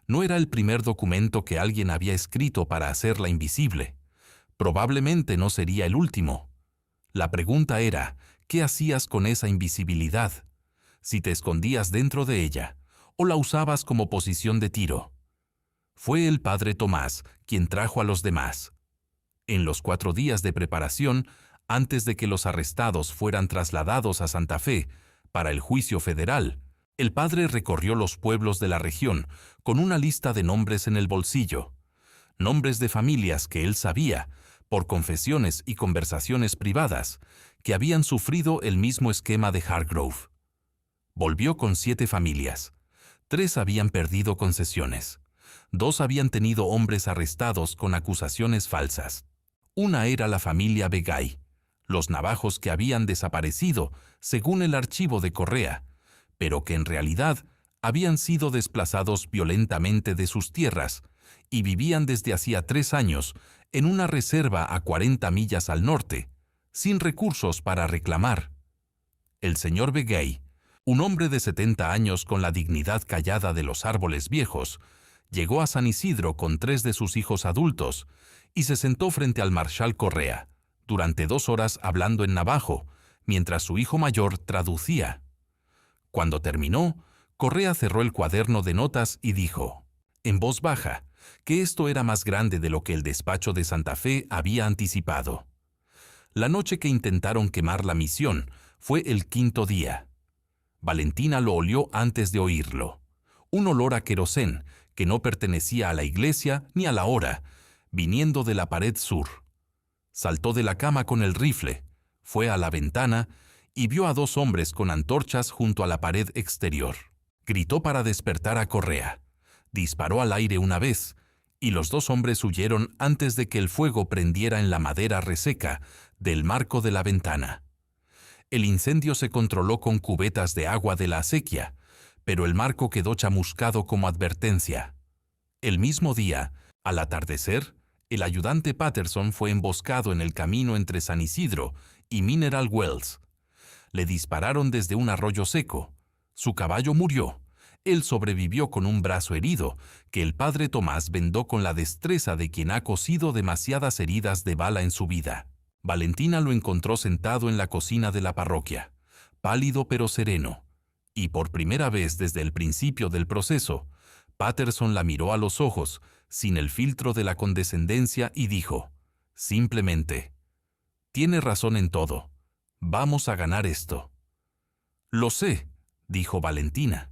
No era el primer documento que alguien había escrito para hacerla invisible. Probablemente no sería el último. La pregunta era, ¿qué hacías con esa invisibilidad? Si te escondías dentro de ella, o la usabas como posición de tiro. Fue el padre Tomás quien trajo a los demás. En los 4 días de preparación, antes de que los arrestados fueran trasladados a Santa Fe para el juicio federal, el padre recorrió los pueblos de la región con una lista de nombres en el bolsillo, nombres de familias que él sabía, por confesiones y conversaciones privadas, que habían sufrido el mismo esquema de Hargrove. Volvió con 7 familias. 3 habían perdido concesiones. 2 habían tenido hombres arrestados con acusaciones falsas. Una era la familia Begay, los navajos que habían desaparecido, según el archivo de Correa, pero que en realidad habían sido desplazados violentamente de sus tierras y vivían desde hacía 3 años en una reserva a 40 millas al norte, sin recursos para reclamar. El señor Begay, un hombre de 70 años con la dignidad callada de los árboles viejos, llegó a San Isidro con 3 de sus hijos adultos y se sentó frente al marshal Correa, durante 2 horas hablando en navajo, mientras su hijo mayor traducía. Cuando terminó, Correa cerró el cuaderno de notas y dijo, en voz baja, que esto era más grande de lo que el despacho de Santa Fe había anticipado. La noche que intentaron quemar la misión fue el 5.º día. Valentina lo olió antes de oírlo. Un olor a querosén que no pertenecía a la iglesia ni a la hora, viniendo de la pared sur. Saltó de la cama con el rifle, fue a la ventana y vio a 2 hombres con antorchas junto a la pared exterior. Gritó para despertar a Correa. Disparó al aire una vez, y los 2 hombres huyeron antes de que el fuego prendiera en la madera reseca del marco de la ventana. El incendio se controló con cubetas de agua de la acequia, pero el marco quedó chamuscado como advertencia. El mismo día, al atardecer, el ayudante Patterson fue emboscado en el camino entre San Isidro y Mineral Wells. Le dispararon desde un arroyo seco. Su caballo murió. Él sobrevivió con un brazo herido, que el padre Tomás vendó con la destreza de quien ha cosido demasiadas heridas de bala en su vida. Valentina lo encontró sentado en la cocina de la parroquia, pálido pero sereno. Y por primera vez desde el principio del proceso, Patterson la miró a los ojos, sin el filtro de la condescendencia, y dijo, simplemente, «Tiene razón en todo. Vamos a ganar esto». «Lo sé», dijo Valentina.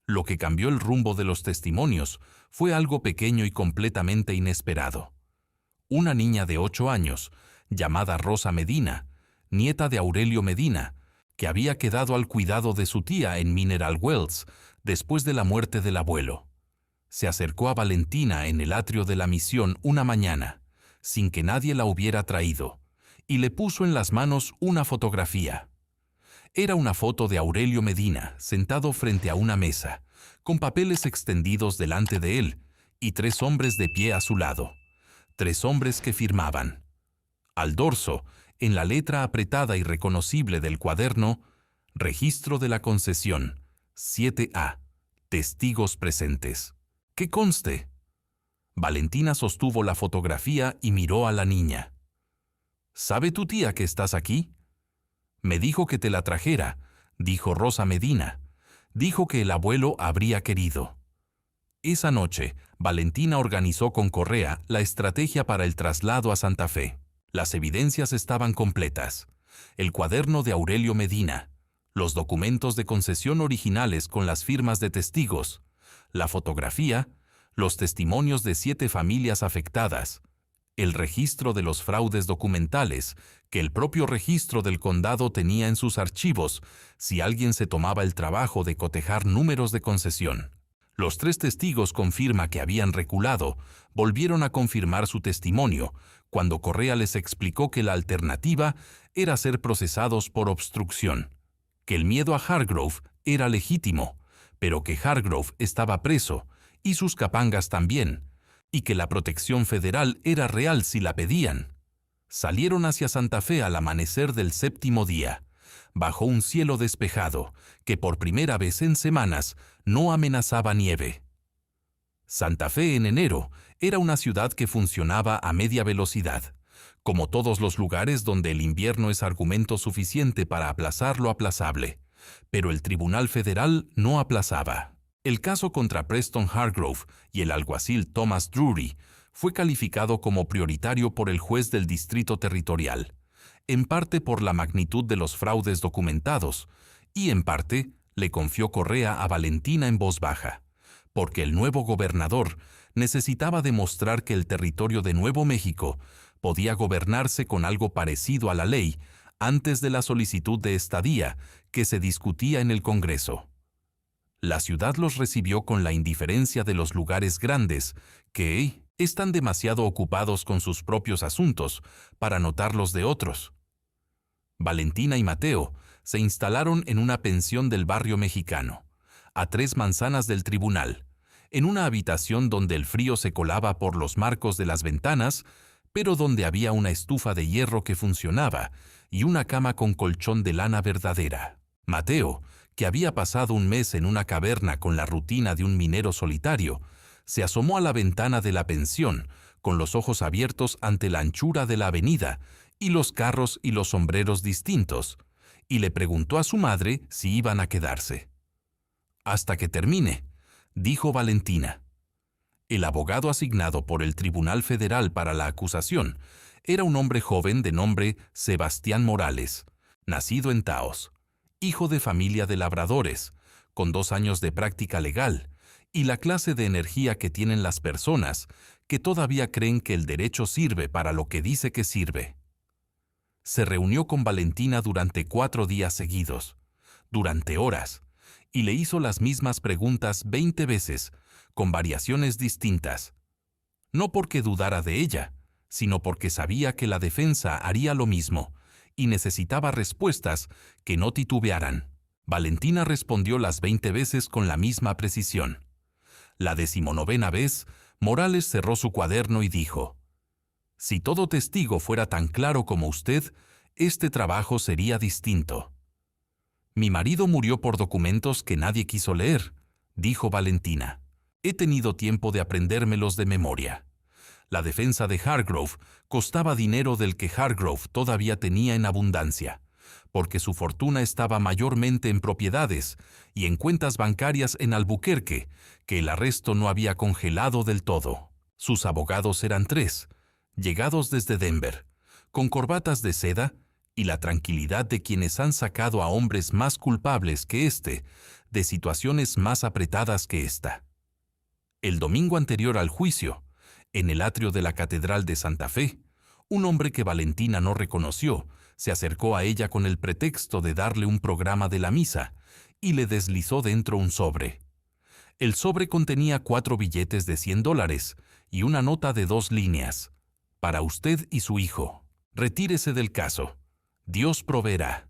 Lo que cambió el rumbo de los testimonios fue algo pequeño y completamente inesperado. Una niña de 8 años, llamada Rosa Medina, nieta de Aurelio Medina, que había quedado al cuidado de su tía en Mineral Wells después de la muerte del abuelo. Se acercó a Valentina en el atrio de la misión una mañana, sin que nadie la hubiera traído, y le puso en las manos una fotografía. Era una foto de Aurelio Medina, sentado frente a una mesa, con papeles extendidos delante de él, y 3 hombres de pie a su lado. 3 hombres que firmaban. Al dorso, en la letra apretada y reconocible del cuaderno, Registro de la concesión, 7A, testigos presentes. ¿Qué conste? Valentina sostuvo la fotografía y miró a la niña. ¿Sabe tu tía que estás aquí? Me dijo que te la trajera, dijo Rosa Medina. Dijo que el abuelo habría querido. Esa noche, Valentina organizó con Correa la estrategia para el traslado a Santa Fe. Las evidencias estaban completas. El cuaderno de Aurelio Medina, los documentos de concesión originales con las firmas de testigos, la fotografía, los testimonios de 7 familias afectadas, el registro de los fraudes documentales que el propio registro del condado tenía en sus archivos si alguien se tomaba el trabajo de cotejar números de concesión. Los 3 testigos con firma que habían reculado volvieron a confirmar su testimonio cuando Correa les explicó que la alternativa era ser procesados por obstrucción, que el miedo a Hargrove era legítimo, pero que Hargrove estaba preso, y sus capangas también, y que la protección federal era real si la pedían. Salieron hacia Santa Fe al amanecer del 7º día, bajo un cielo despejado que por primera vez en semanas no amenazaba nieve. Santa Fe en enero era una ciudad que funcionaba a media velocidad, como todos los lugares donde el invierno es argumento suficiente para aplazar lo aplazable, pero el Tribunal Federal no aplazaba. El caso contra Preston Hargrove y el alguacil Thomas Drury fue calificado como prioritario por el juez del Distrito Territorial, en parte por la magnitud de los fraudes documentados, y en parte le confió Correa a Valentina en voz baja, porque el nuevo gobernador necesitaba demostrar que el territorio de Nuevo México podía gobernarse con algo parecido a la ley antes de la solicitud de estadía que se discutía en el Congreso. La ciudad los recibió con la indiferencia de los lugares grandes que están demasiado ocupados con sus propios asuntos para notar los de otros. Valentina y Mateo se instalaron en una pensión del barrio mexicano, a 3 manzanas del tribunal, en una habitación donde el frío se colaba por los marcos de las ventanas, pero donde había una estufa de hierro que funcionaba y una cama con colchón de lana verdadera. Mateo, que había pasado un mes en una caverna con la rutina de un minero solitario, se asomó a la ventana de la pensión, con los ojos abiertos ante la anchura de la avenida y los carros y los sombreros distintos, y le preguntó a su madre si iban a quedarse. «Hasta que termine», dijo Valentina. El abogado asignado por el Tribunal Federal para la acusación era un hombre joven de nombre Sebastián Morales, nacido en Taos, hijo de familia de labradores, con 2 años de práctica legal, y la clase de energía que tienen las personas que todavía creen que el derecho sirve para lo que dice que sirve. Se reunió con Valentina durante 4 días seguidos, durante horas, y le hizo las mismas preguntas 20 veces, con variaciones distintas. No porque dudara de ella, sino porque sabía que la defensa haría lo mismo, y necesitaba respuestas que no titubearan. Valentina respondió las 20 veces con la misma precisión. La 19ª vez, Morales cerró su cuaderno y dijo: «Si todo testigo fuera tan claro como usted, este trabajo sería distinto. Mi marido murió por documentos que nadie quiso leer, dijo Valentina. He tenido tiempo de aprendérmelos de memoria. La defensa de Hargrove costaba dinero del que Hargrove todavía tenía en abundancia, porque su fortuna estaba mayormente en propiedades y en cuentas bancarias en Albuquerque, que el arresto no había congelado del todo. Sus abogados eran 3, llegados desde Denver, con corbatas de seda y la tranquilidad de quienes han sacado a hombres más culpables que éste, de situaciones más apretadas que esta. El domingo anterior al juicio, en el atrio de la Catedral de Santa Fe, un hombre que Valentina no reconoció se acercó a ella con el pretexto de darle un programa de la misa y le deslizó dentro un sobre. El sobre contenía 4 billetes de $100 y una nota de 2 líneas. Para usted y su hijo. Retírese del caso. Dios proveerá.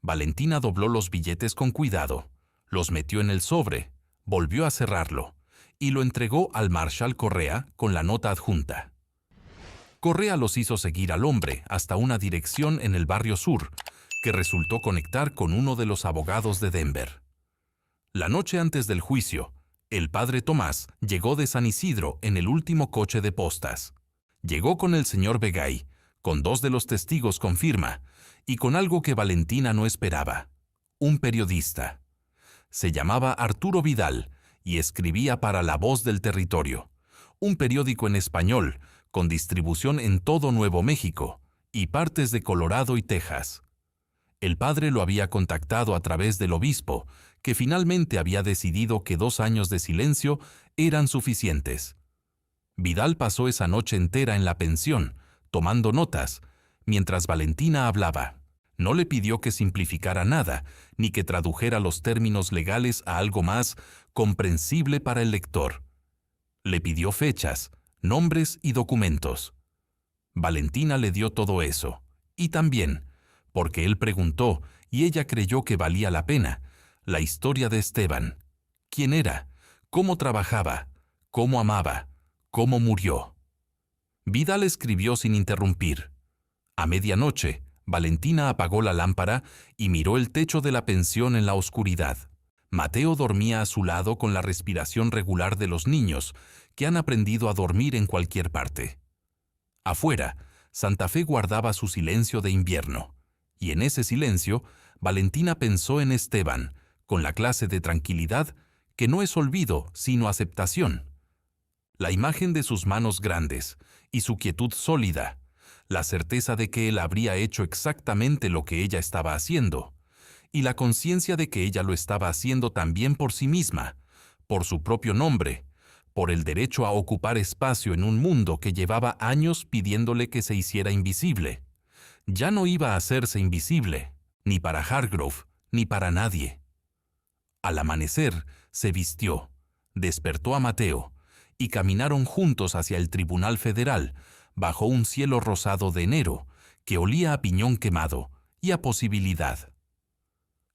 Valentina dobló los billetes con cuidado, los metió en el sobre, volvió a cerrarlo y lo entregó al marshal Correa con la nota adjunta. Correa los hizo seguir al hombre hasta una dirección en el barrio sur, que resultó conectar con uno de los abogados de Denver. La noche antes del juicio, el padre Tomás llegó de San Isidro en el último coche de postas. Llegó con el señor Begay, con 2 de los testigos con firma, y con algo que Valentina no esperaba: un periodista. Se llamaba Arturo Vidal y escribía para La Voz del Territorio, un periódico en español con distribución en todo Nuevo México y partes de Colorado y Texas. El padre lo había contactado a través del obispo, que finalmente había decidido que 2 años de silencio eran suficientes. Vidal pasó esa noche entera en la pensión, tomando notas, mientras Valentina hablaba. No le pidió que simplificara nada, ni que tradujera los términos legales a algo más comprensible para el lector. Le pidió fechas, nombres y documentos. Valentina le dio todo eso, y también, porque él preguntó y ella creyó que valía la pena, la historia de Esteban. ¿Quién era? ¿Cómo trabajaba? ¿Cómo amaba? ¿Cómo murió? Vidal escribió sin interrumpir. A medianoche, Valentina apagó la lámpara y miró el techo de la pensión en la oscuridad. Mateo dormía a su lado con la respiración regular de los niños, que han aprendido a dormir en cualquier parte. Afuera, Santa Fe guardaba su silencio de invierno, y en ese silencio, Valentina pensó en Esteban, con la clase de tranquilidad que no es olvido, sino aceptación. La imagen de sus manos grandes y su quietud sólida, la certeza de que él habría hecho exactamente lo que ella estaba haciendo, y la conciencia de que ella lo estaba haciendo también por sí misma, por su propio nombre, por el derecho a ocupar espacio en un mundo que llevaba años pidiéndole que se hiciera invisible. Ya no iba a hacerse invisible, ni para Hargrove, ni para nadie. Al amanecer, se vistió, despertó a Mateo, y caminaron juntos hacia el Tribunal Federal, bajo un cielo rosado de enero, que olía a piñón quemado y a posibilidad.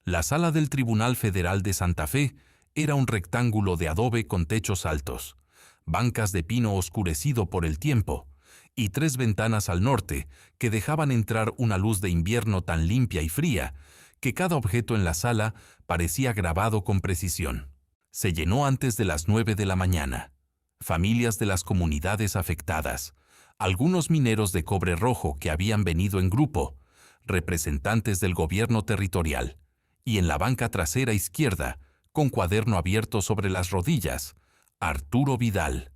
La sala del Tribunal Federal de Santa Fe era un rectángulo de adobe con techos altos, bancas de pino oscurecido por el tiempo, y 3 ventanas al norte que dejaban entrar una luz de invierno tan limpia y fría que cada objeto en la sala parecía grabado con precisión. Se llenó antes de las 9 de la mañana. Familias de las comunidades afectadas, algunos mineros de cobre rojo que habían venido en grupo, representantes del gobierno territorial, y en la banca trasera izquierda, con cuaderno abierto sobre las rodillas, Arturo Vidal.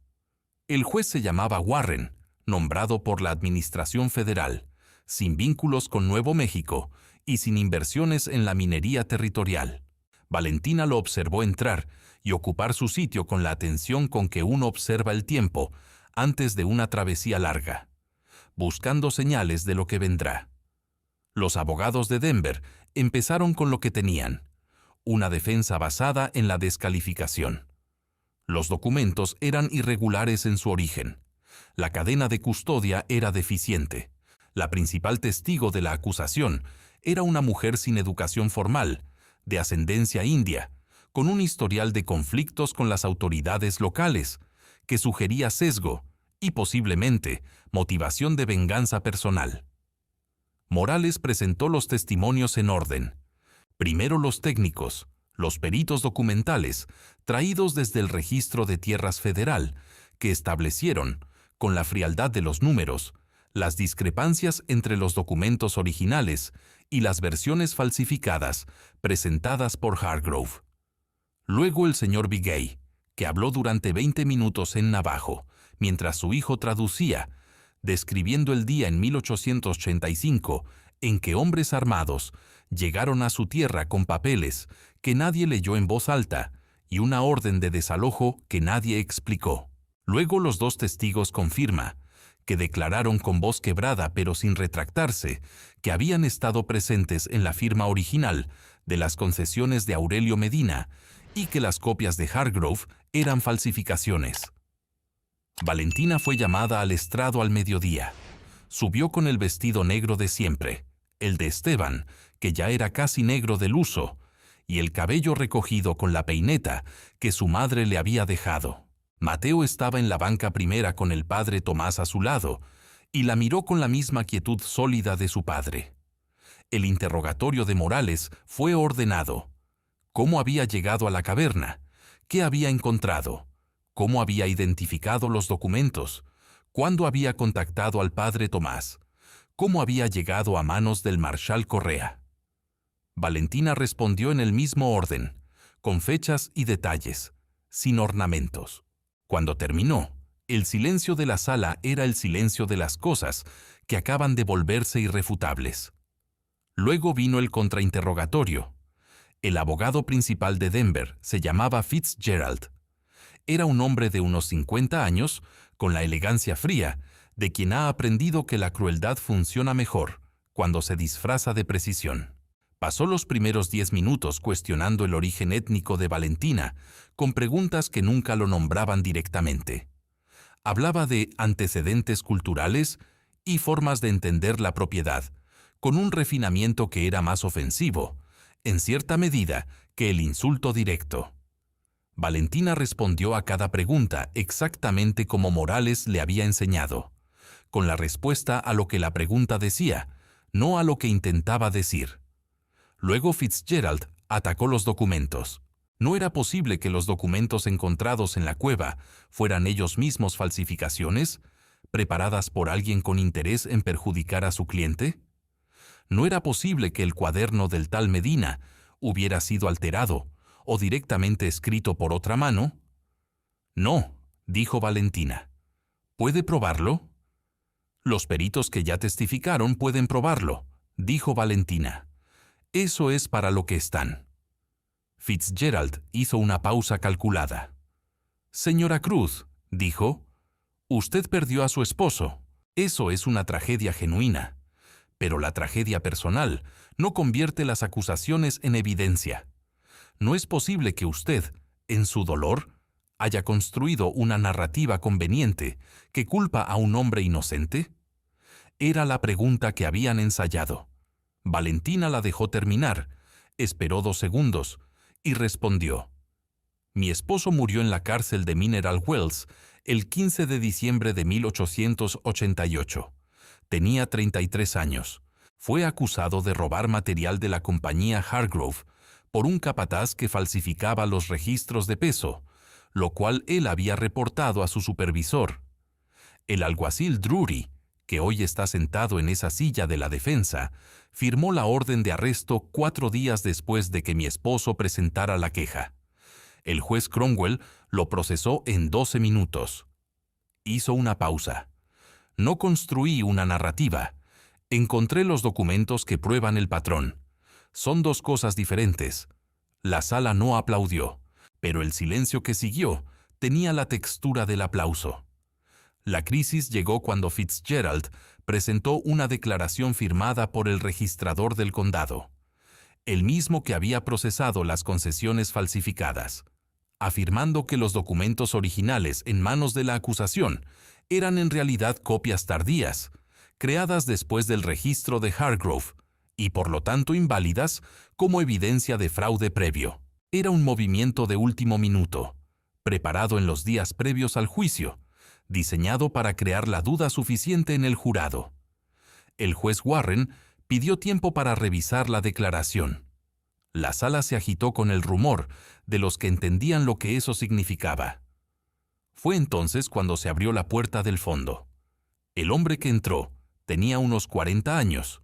El juez se llamaba Warren, nombrado por la Administración Federal, sin vínculos con Nuevo México y sin inversiones en la minería territorial. Valentina lo observó entrar y ocupar su sitio con la atención con que uno observa el tiempo antes de una travesía larga, buscando señales de lo que vendrá. Los abogados de Denver empezaron con lo que tenían, una defensa basada en la descalificación. Los documentos eran irregulares en su origen. La cadena de custodia era deficiente. La principal testigo de la acusación era una mujer sin educación formal, de ascendencia india, con un historial de conflictos con las autoridades locales, que sugería sesgo y posiblemente motivación de venganza personal. Morales presentó los testimonios en orden. Primero los técnicos, los peritos documentales, traídos desde el Registro de Tierras Federal, que establecieron, con la frialdad de los números, las discrepancias entre los documentos originales y las versiones falsificadas presentadas por Hargrove. Luego el señor Begay, que habló durante 20 minutos en navajo, mientras su hijo traducía, describiendo el día en 1885 en que hombres armados llegaron a su tierra con papeles que nadie leyó en voz alta y una orden de desalojo que nadie explicó. Luego los dos testigos confirma, que declararon con voz quebrada pero sin retractarse, que habían estado presentes en la firma original de las concesiones de Aurelio Medina y que las copias de Hargrove eran falsificaciones. Valentina fue llamada al estrado al mediodía. Subió con el vestido negro de siempre, el de Esteban, que ya era casi negro del uso, y el cabello recogido con la peineta que su madre le había dejado. Mateo estaba en la banca primera con el padre Tomás a su lado, y la miró con la misma quietud sólida de su padre. El interrogatorio de Morales fue ordenado. ¿Cómo había llegado a la caverna? ¿Qué había encontrado? ¿Cómo había identificado los documentos? ¿Cuándo había contactado al padre Tomás? ¿Cómo había llegado a manos del marshal Correa? Valentina respondió en el mismo orden, con fechas y detalles, sin ornamentos. Cuando terminó, el silencio de la sala era el silencio de las cosas que acaban de volverse irrefutables. Luego vino el contrainterrogatorio. El abogado principal de Denver se llamaba Fitzgerald. Era un hombre de unos 50 años, con la elegancia fría, de quien ha aprendido que la crueldad funciona mejor cuando se disfraza de precisión. Pasó los primeros 10 minutos cuestionando el origen étnico de Valentina, con preguntas que nunca lo nombraban directamente. Hablaba de antecedentes culturales y formas de entender la propiedad, con un refinamiento que era más ofensivo, en cierta medida, que el insulto directo. Valentina respondió a cada pregunta exactamente como Morales le había enseñado, con la respuesta a lo que la pregunta decía, no a lo que intentaba decir. Luego Fitzgerald atacó los documentos. ¿No era posible que los documentos encontrados en la cueva fueran ellos mismos falsificaciones, preparadas por alguien con interés en perjudicar a su cliente? ¿No era posible que el cuaderno del tal Medina hubiera sido alterado o directamente escrito por otra mano? No, dijo Valentina. ¿Puede probarlo? Los peritos que ya testificaron pueden probarlo, dijo Valentina. Eso es para lo que están. Fitzgerald hizo una pausa calculada. Señora Cruz, dijo, usted perdió a su esposo. Eso es una tragedia genuina. Pero la tragedia personal no convierte las acusaciones en evidencia. ¿No es posible que usted, en su dolor, haya construido una narrativa conveniente que culpa a un hombre inocente? Era la pregunta que habían ensayado. Valentina la dejó terminar, esperó 2 segundos y respondió. Mi esposo murió en la cárcel de Mineral Wells el 15 de diciembre de 1888. Tenía 33 años. Fue acusado de robar material de la compañía Hargrove por un capataz que falsificaba los registros de peso, lo cual él había reportado a su supervisor. El alguacil Drury, que hoy está sentado en esa silla de la defensa, firmó la orden de arresto 4 días después de que mi esposo presentara la queja. El juez Cromwell lo procesó en 12 minutos. Hizo una pausa. No construí una narrativa. Encontré los documentos que prueban el patrón. Son 2 cosas diferentes. La sala no aplaudió, pero el silencio que siguió tenía la textura del aplauso. La crisis llegó cuando Fitzgerald presentó una declaración firmada por el registrador del condado, el mismo que había procesado las concesiones falsificadas, afirmando que los documentos originales en manos de la acusación eran en realidad copias tardías, creadas después del registro de Hargrove, y por lo tanto inválidas como evidencia de fraude previo. Era un movimiento de último minuto, preparado en los días previos al juicio, diseñado para crear la duda suficiente en el jurado. El juez Warren Pidió tiempo para revisar la declaración. La sala se agitó con el rumor de los que entendían lo que eso significaba. Fue entonces cuando se abrió la puerta del fondo. El hombre que entró tenía unos 40 años,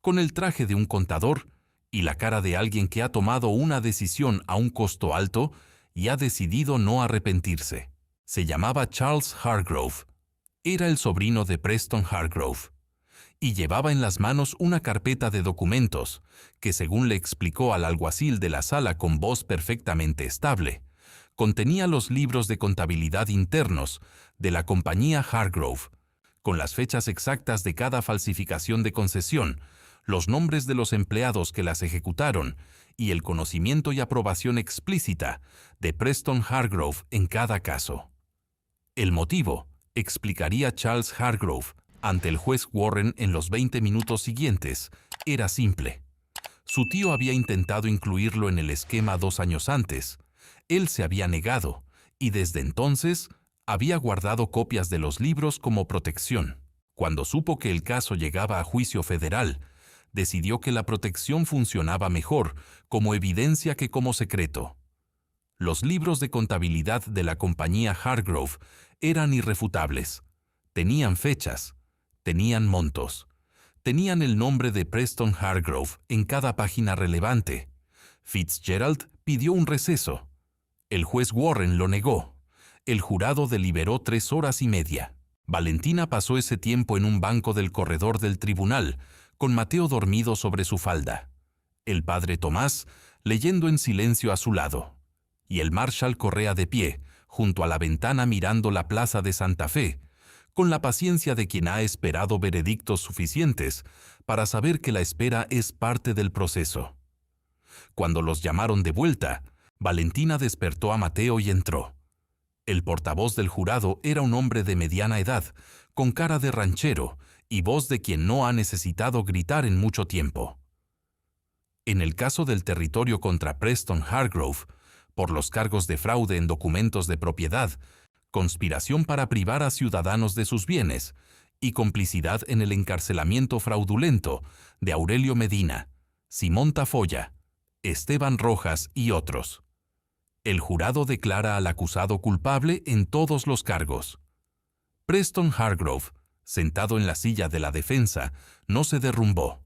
con el traje de un contador y la cara de alguien que ha tomado una decisión a un costo alto y ha decidido no arrepentirse. Se llamaba Charles Hargrove. Era el sobrino de Preston Hargrove y llevaba en las manos una carpeta de documentos que, según le explicó al alguacil de la sala con voz perfectamente estable, contenía los libros de contabilidad internos de la compañía Hargrove, con las fechas exactas de cada falsificación de concesión, los nombres de los empleados que las ejecutaron y el conocimiento y aprobación explícita de Preston Hargrove en cada caso. El motivo, explicaría Charles Hargrove ante el juez Warren en los 20 minutos siguientes, era simple. Su tío había intentado incluirlo en el esquema 2 años antes. Él se había negado y desde entonces había guardado copias de los libros como protección. Cuando supo que el caso llegaba a juicio federal, decidió que la protección funcionaba mejor como evidencia que como secreto. Los libros de contabilidad de la compañía Hargrove eran irrefutables. Tenían fechas, tenían montos, tenían el nombre de Preston Hargrove en cada página relevante. Fitzgerald pidió un receso. El juez Warren lo negó. El jurado deliberó 3 horas y media. Valentina pasó ese tiempo en un banco del corredor del tribunal, con Mateo dormido sobre su falda, el padre Tomás leyendo en silencio a su lado, y el marshal Correa de pie, junto a la ventana mirando la plaza de Santa Fe, con la paciencia de quien ha esperado veredictos suficientes para saber que la espera es parte del proceso. Cuando los llamaron de vuelta, Valentina despertó a Mateo y entró. El portavoz del jurado era un hombre de mediana edad, con cara de ranchero y voz de quien no ha necesitado gritar en mucho tiempo. En el caso del territorio contra Preston Hargrove, por los cargos de fraude en documentos de propiedad, conspiración para privar a ciudadanos de sus bienes y complicidad en el encarcelamiento fraudulento de Aurelio Medina, Simón Tafolla, Esteban Rojas y otros. El jurado declara al acusado culpable en todos los cargos. Preston Hargrove, sentado en la silla de la defensa, no se derrumbó.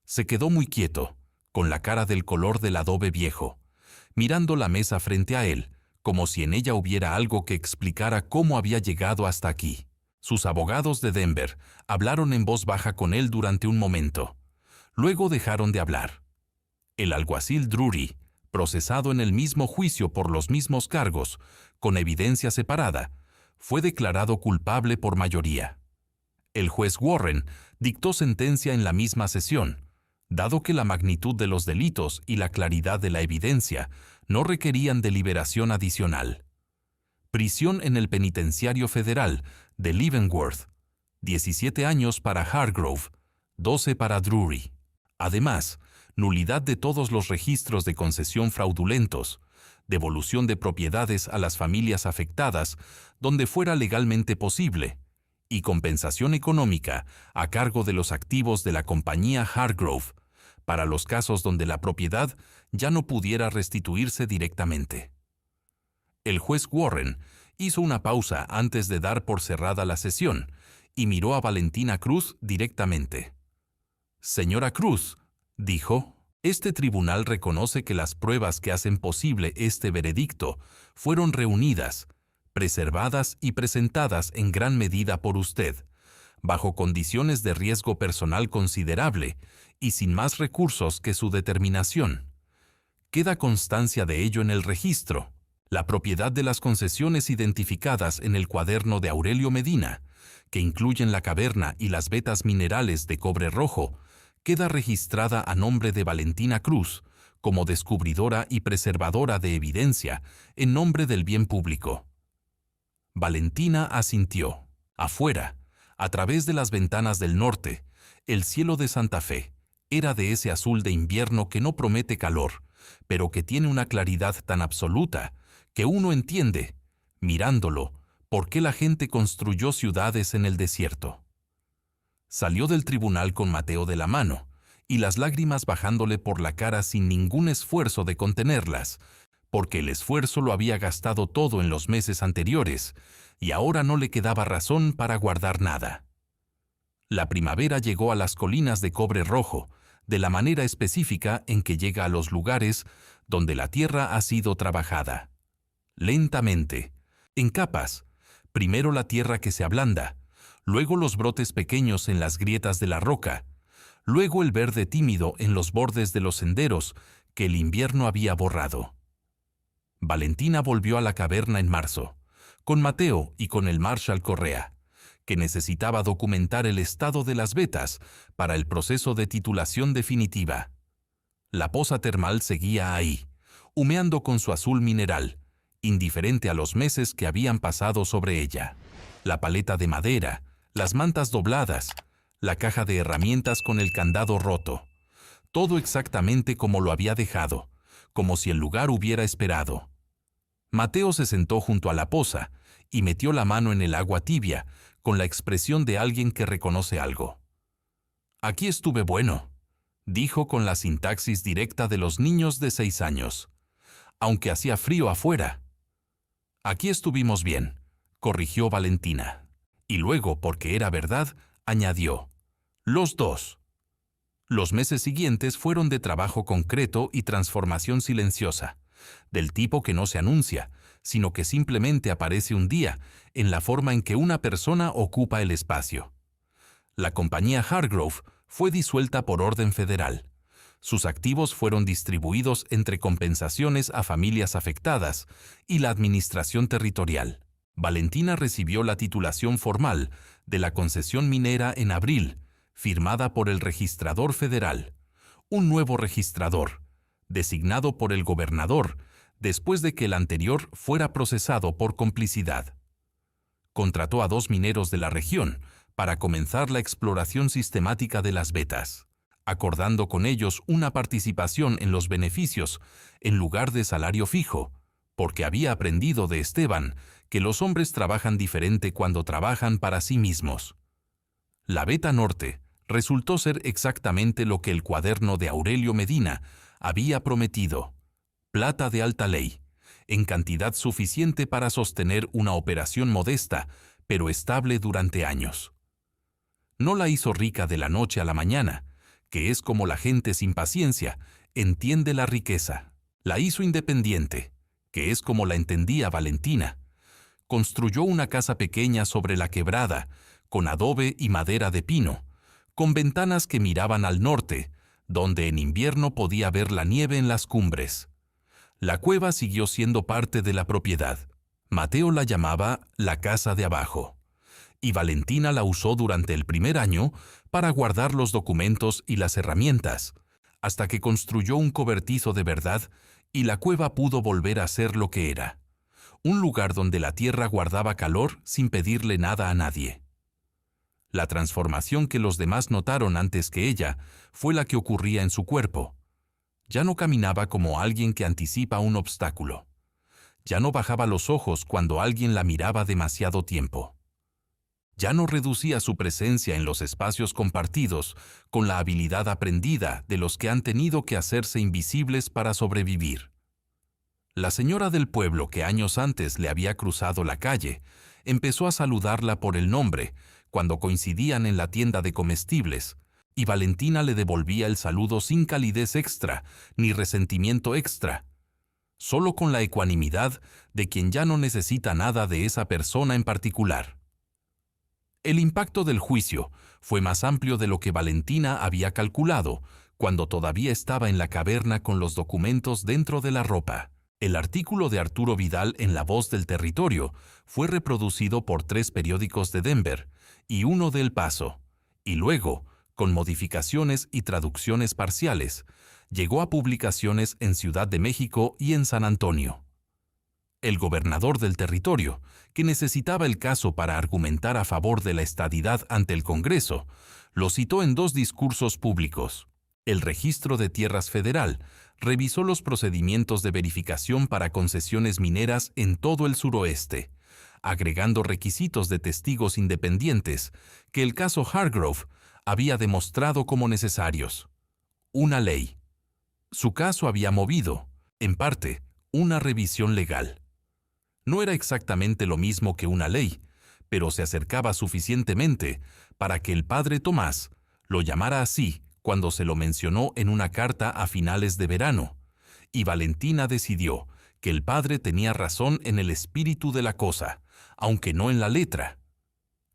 Se quedó muy quieto, con la cara del color del adobe viejo, mirando la mesa frente a él, como si en ella hubiera algo que explicara cómo había llegado hasta aquí. Sus abogados de Denver hablaron en voz baja con él durante un momento. Luego dejaron de hablar. El alguacil Drury, procesado en el mismo juicio por los mismos cargos, con evidencia separada, fue declarado culpable por mayoría. El juez Warren dictó sentencia en la misma sesión, dado que la magnitud de los delitos y la claridad de la evidencia no requerían deliberación adicional. Prisión en el penitenciario federal de Leavenworth, 17 años para Hargrove, 12 para Drury. Además, nulidad de todos los registros de concesión fraudulentos, devolución de propiedades a las familias afectadas donde fuera legalmente posible, y compensación económica a cargo de los activos de la compañía Hargrove para los casos donde la propiedad ya no pudiera restituirse directamente. El juez Warren hizo una pausa antes de dar por cerrada la sesión y miró a Valentina Cruz directamente. «Señora Cruz», dijo, «este tribunal reconoce que las pruebas que hacen posible este veredicto fueron reunidas, preservadas y presentadas en gran medida por usted, bajo condiciones de riesgo personal considerable y sin más recursos que su determinación. Queda constancia de ello en el registro. La propiedad de las concesiones identificadas en el cuaderno de Aurelio Medina, que incluyen la caverna y las vetas minerales de cobre rojo, queda registrada a nombre de Valentina Cruz como descubridora y preservadora de evidencia en nombre del bien público». Valentina asintió. Afuera, a través de las ventanas del norte, el cielo de Santa Fe era de ese azul de invierno que no promete calor, pero que tiene una claridad tan absoluta que uno entiende, mirándolo, por qué la gente construyó ciudades en el desierto. Salió del tribunal con Mateo de la mano y las lágrimas bajándole por la cara sin ningún esfuerzo de contenerlas, porque el esfuerzo lo había gastado todo en los meses anteriores, y ahora no le quedaba razón para guardar nada. La primavera llegó a las colinas de cobre rojo, de la manera específica en que llega a los lugares donde la tierra ha sido trabajada. Lentamente, en capas, primero la tierra que se ablanda, luego los brotes pequeños en las grietas de la roca, luego el verde tímido en los bordes de los senderos que el invierno había borrado. Valentina volvió a la caverna en marzo, con Mateo y con el Marshal Correa, que necesitaba documentar el estado de las vetas para el proceso de titulación definitiva. La poza termal seguía ahí, humeando con su azul mineral, indiferente a los meses que habían pasado sobre ella. La paleta de madera, las mantas dobladas, la caja de herramientas con el candado roto. Todo exactamente como lo había dejado, como si el lugar hubiera esperado. Mateo se sentó junto a la poza y metió la mano en el agua tibia, con la expresión de alguien que reconoce algo. «Aquí estuve bueno», dijo con la sintaxis directa de los niños de 6 años, aunque hacía frío afuera. «Aquí estuvimos bien», corrigió Valentina. Y luego, porque era verdad, añadió, «los dos». Los meses siguientes fueron de trabajo concreto y transformación silenciosa, del tipo que no se anuncia, sino que simplemente aparece un día en la forma en que una persona ocupa el espacio. La compañía Hargrove fue disuelta por orden federal. Sus activos fueron distribuidos entre compensaciones a familias afectadas y la administración territorial. Valentina recibió la titulación formal de la concesión minera en abril, firmada por el registrador federal, un nuevo registrador, designado por el gobernador, después de que el anterior fuera procesado por complicidad. Contrató a 2 mineros de la región para comenzar la exploración sistemática de las vetas, acordando con ellos una participación en los beneficios en lugar de salario fijo, porque había aprendido de Esteban que los hombres trabajan diferente cuando trabajan para sí mismos. La Veta Norte resultó ser exactamente lo que el cuaderno de Aurelio Medina había prometido: plata de alta ley, en cantidad suficiente para sostener una operación modesta, pero estable durante años. No la hizo rica de la noche a la mañana, que es como la gente sin paciencia entiende la riqueza. La hizo independiente, que es como la entendía Valentina. Construyó una casa pequeña sobre la quebrada, con adobe y madera de pino, con ventanas que miraban al norte, donde en invierno podía ver la nieve en las cumbres. La cueva siguió siendo parte de la propiedad. Mateo la llamaba la casa de abajo, y Valentina la usó durante el primer año para guardar los documentos y las herramientas, hasta que construyó un cobertizo de verdad y la cueva pudo volver a ser lo que era: un lugar donde la tierra guardaba calor sin pedirle nada a nadie. La transformación que los demás notaron antes que ella fue la que ocurría en su cuerpo. Ya no caminaba como alguien que anticipa un obstáculo. Ya no bajaba los ojos cuando alguien la miraba demasiado tiempo. Ya no reducía su presencia en los espacios compartidos con la habilidad aprendida de los que han tenido que hacerse invisibles para sobrevivir. La señora del pueblo que años antes le había cruzado la calle empezó a saludarla por el nombre cuando coincidían en la tienda de comestibles, y Valentina le devolvía el saludo sin calidez extra ni resentimiento extra, solo con la ecuanimidad de quien ya no necesita nada de esa persona en particular. El impacto del juicio fue más amplio de lo que Valentina había calculado cuando todavía estaba en la caverna con los documentos dentro de la ropa. El artículo de Arturo Vidal en La Voz del Territorio fue reproducido por 3 periódicos de Denver y 1 de El Paso, y luego, con modificaciones y traducciones parciales, llegó a publicaciones en Ciudad de México y en San Antonio. El gobernador del territorio, que necesitaba el caso para argumentar a favor de la estadidad ante el Congreso, lo citó en 2 discursos públicos. El Registro de Tierras Federal revisó los procedimientos de verificación para concesiones mineras en todo el suroeste, agregando requisitos de testigos independientes que el caso Hargrove había demostrado como necesarios. Una ley. Su caso había movido, en parte, una revisión legal. No era exactamente lo mismo que una ley, pero se acercaba suficientemente para que el padre Tomás lo llamara así cuando se lo mencionó en una carta a finales de verano, y Valentina decidió que el padre tenía razón en el espíritu de la cosa, aunque no en la letra.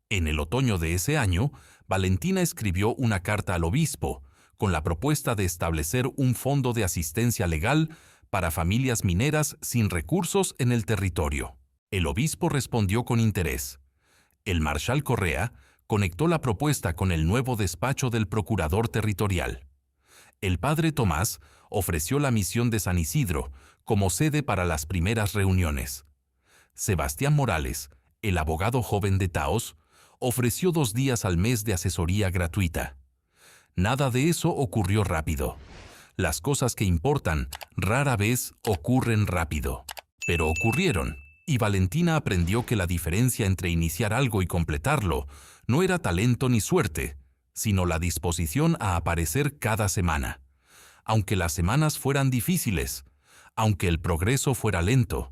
En el otoño de ese año, Valentina escribió una carta al obispo con la propuesta de establecer un fondo de asistencia legal para familias mineras sin recursos en el territorio. El obispo respondió con interés. El marshal Correa conectó la propuesta con el nuevo despacho del procurador territorial. El padre Tomás ofreció la misión de San Isidro como sede para las primeras reuniones. Sebastián Morales, el abogado joven de Taos, ofreció 2 días al mes de asesoría gratuita. Nada de eso ocurrió rápido. Las cosas que importan rara vez ocurren rápido. Pero ocurrieron, y Valentina aprendió que la diferencia entre iniciar algo y completarlo no era talento ni suerte, sino la disposición a aparecer cada semana. Aunque las semanas fueran difíciles, aunque el progreso fuera lento,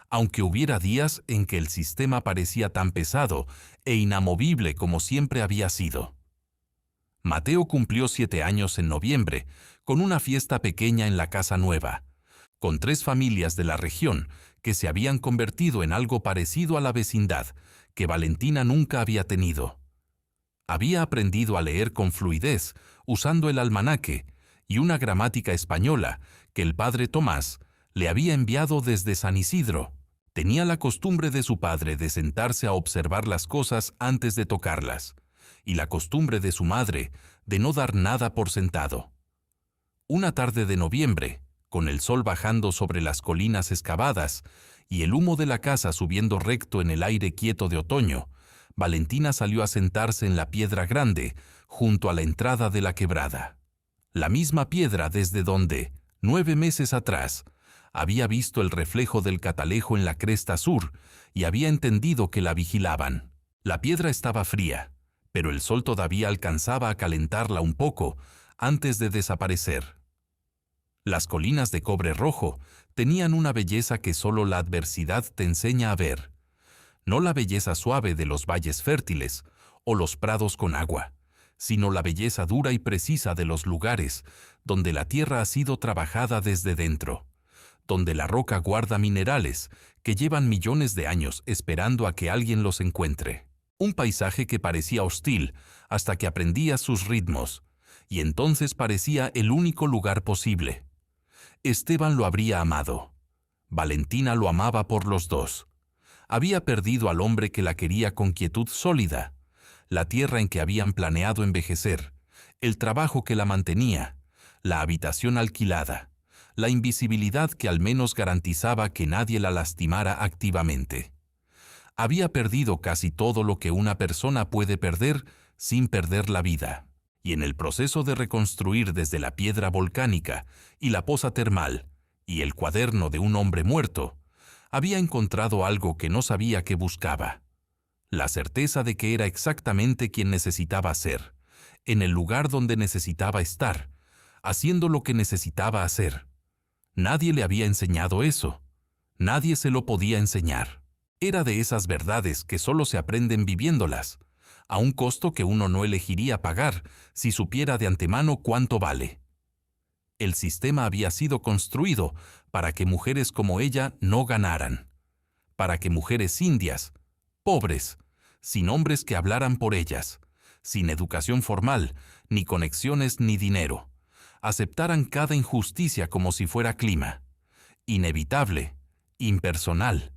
aunque hubiera días en que el sistema parecía tan pesado e inamovible como siempre había sido. Mateo cumplió 7 años en noviembre, con una fiesta pequeña en la casa nueva, con 3 familias de la región que se habían convertido en algo parecido a la vecindad que Valentina nunca había tenido. Había aprendido a leer con fluidez, usando el almanaque y una gramática española que el padre Tomás le había enviado desde San Isidro. Tenía la costumbre de su padre de sentarse a observar las cosas antes de tocarlas, y la costumbre de su madre de no dar nada por sentado. Una tarde de noviembre, con el sol bajando sobre las colinas excavadas y el humo de la casa subiendo recto en el aire quieto de otoño, Valentina salió a sentarse en la piedra grande junto a la entrada de la quebrada. La misma piedra desde donde, 9 meses atrás, había visto el reflejo del catalejo en la cresta sur y había entendido que la vigilaban. La piedra estaba fría, pero el sol todavía alcanzaba a calentarla un poco antes de desaparecer. Las colinas de cobre rojo tenían una belleza que solo la adversidad te enseña a ver. No la belleza suave de los valles fértiles o los prados con agua, sino la belleza dura y precisa de los lugares donde la tierra ha sido trabajada desde dentro, donde la roca guarda minerales que llevan millones de años esperando a que alguien los encuentre. Un paisaje que parecía hostil hasta que aprendía sus ritmos, y entonces parecía el único lugar posible. Esteban lo habría amado. Valentina lo amaba por los dos. Había perdido al hombre que la quería con quietud sólida, la tierra en que habían planeado envejecer, el trabajo que la mantenía, la habitación alquilada, la invisibilidad que al menos garantizaba que nadie la lastimara activamente. Había perdido casi todo lo que una persona puede perder sin perder la vida. Y en el proceso de reconstruir desde la piedra volcánica y la poza termal y el cuaderno de un hombre muerto, había encontrado algo que no sabía que buscaba. La certeza de que era exactamente quien necesitaba ser, en el lugar donde necesitaba estar, haciendo lo que necesitaba hacer. Nadie le había enseñado eso. Nadie se lo podía enseñar. Era de esas verdades que solo se aprenden viviéndolas, a un costo que uno no elegiría pagar si supiera de antemano cuánto vale. El sistema había sido construido para que mujeres como ella no ganaran, para que mujeres indias, pobres, sin hombres que hablaran por ellas, sin educación formal, ni conexiones ni dinero, aceptaran cada injusticia como si fuera clima, inevitable, impersonal,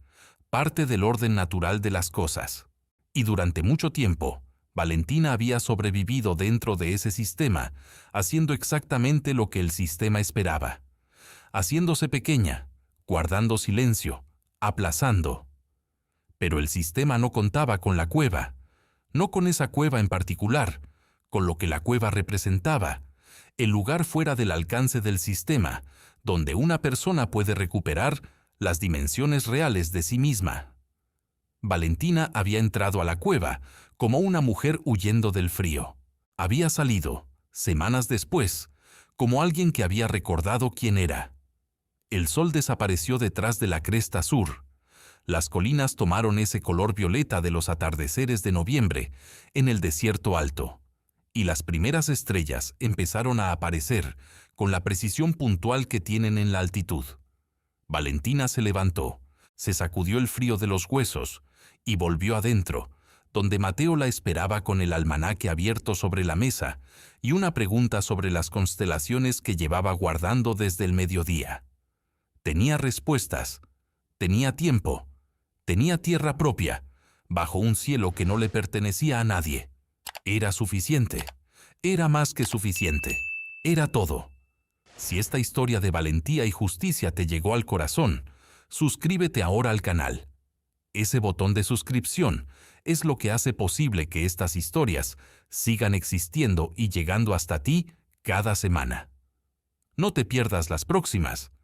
parte del orden natural de las cosas. Y durante mucho tiempo, Valentina había sobrevivido dentro de ese sistema, haciendo exactamente lo que el sistema esperaba, haciéndose pequeña, guardando silencio, aplazando. Pero el sistema no contaba con la cueva, no con esa cueva en particular, con lo que la cueva representaba, el lugar fuera del alcance del sistema, donde una persona puede recuperar las dimensiones reales de sí misma. Valentina había entrado a la cueva como una mujer huyendo del frío. Había salido, semanas después, como alguien que había recordado quién era. El sol desapareció detrás de la cresta sur. Las colinas tomaron ese color violeta de los atardeceres de noviembre en el desierto alto, y las primeras estrellas empezaron a aparecer con la precisión puntual que tienen en la altitud. Valentina se levantó, se sacudió el frío de los huesos y volvió adentro, donde Mateo la esperaba con el almanaque abierto sobre la mesa y una pregunta sobre las constelaciones que llevaba guardando desde el mediodía. Tenía respuestas, tenía tiempo, tenía tierra propia, bajo un cielo que no le pertenecía a nadie. Era suficiente, era más que suficiente, era todo. Si esta historia de valentía y justicia te llegó al corazón, suscríbete ahora al canal. Ese botón de suscripción es lo que hace posible que estas historias sigan existiendo y llegando hasta ti cada semana. No te pierdas las próximas.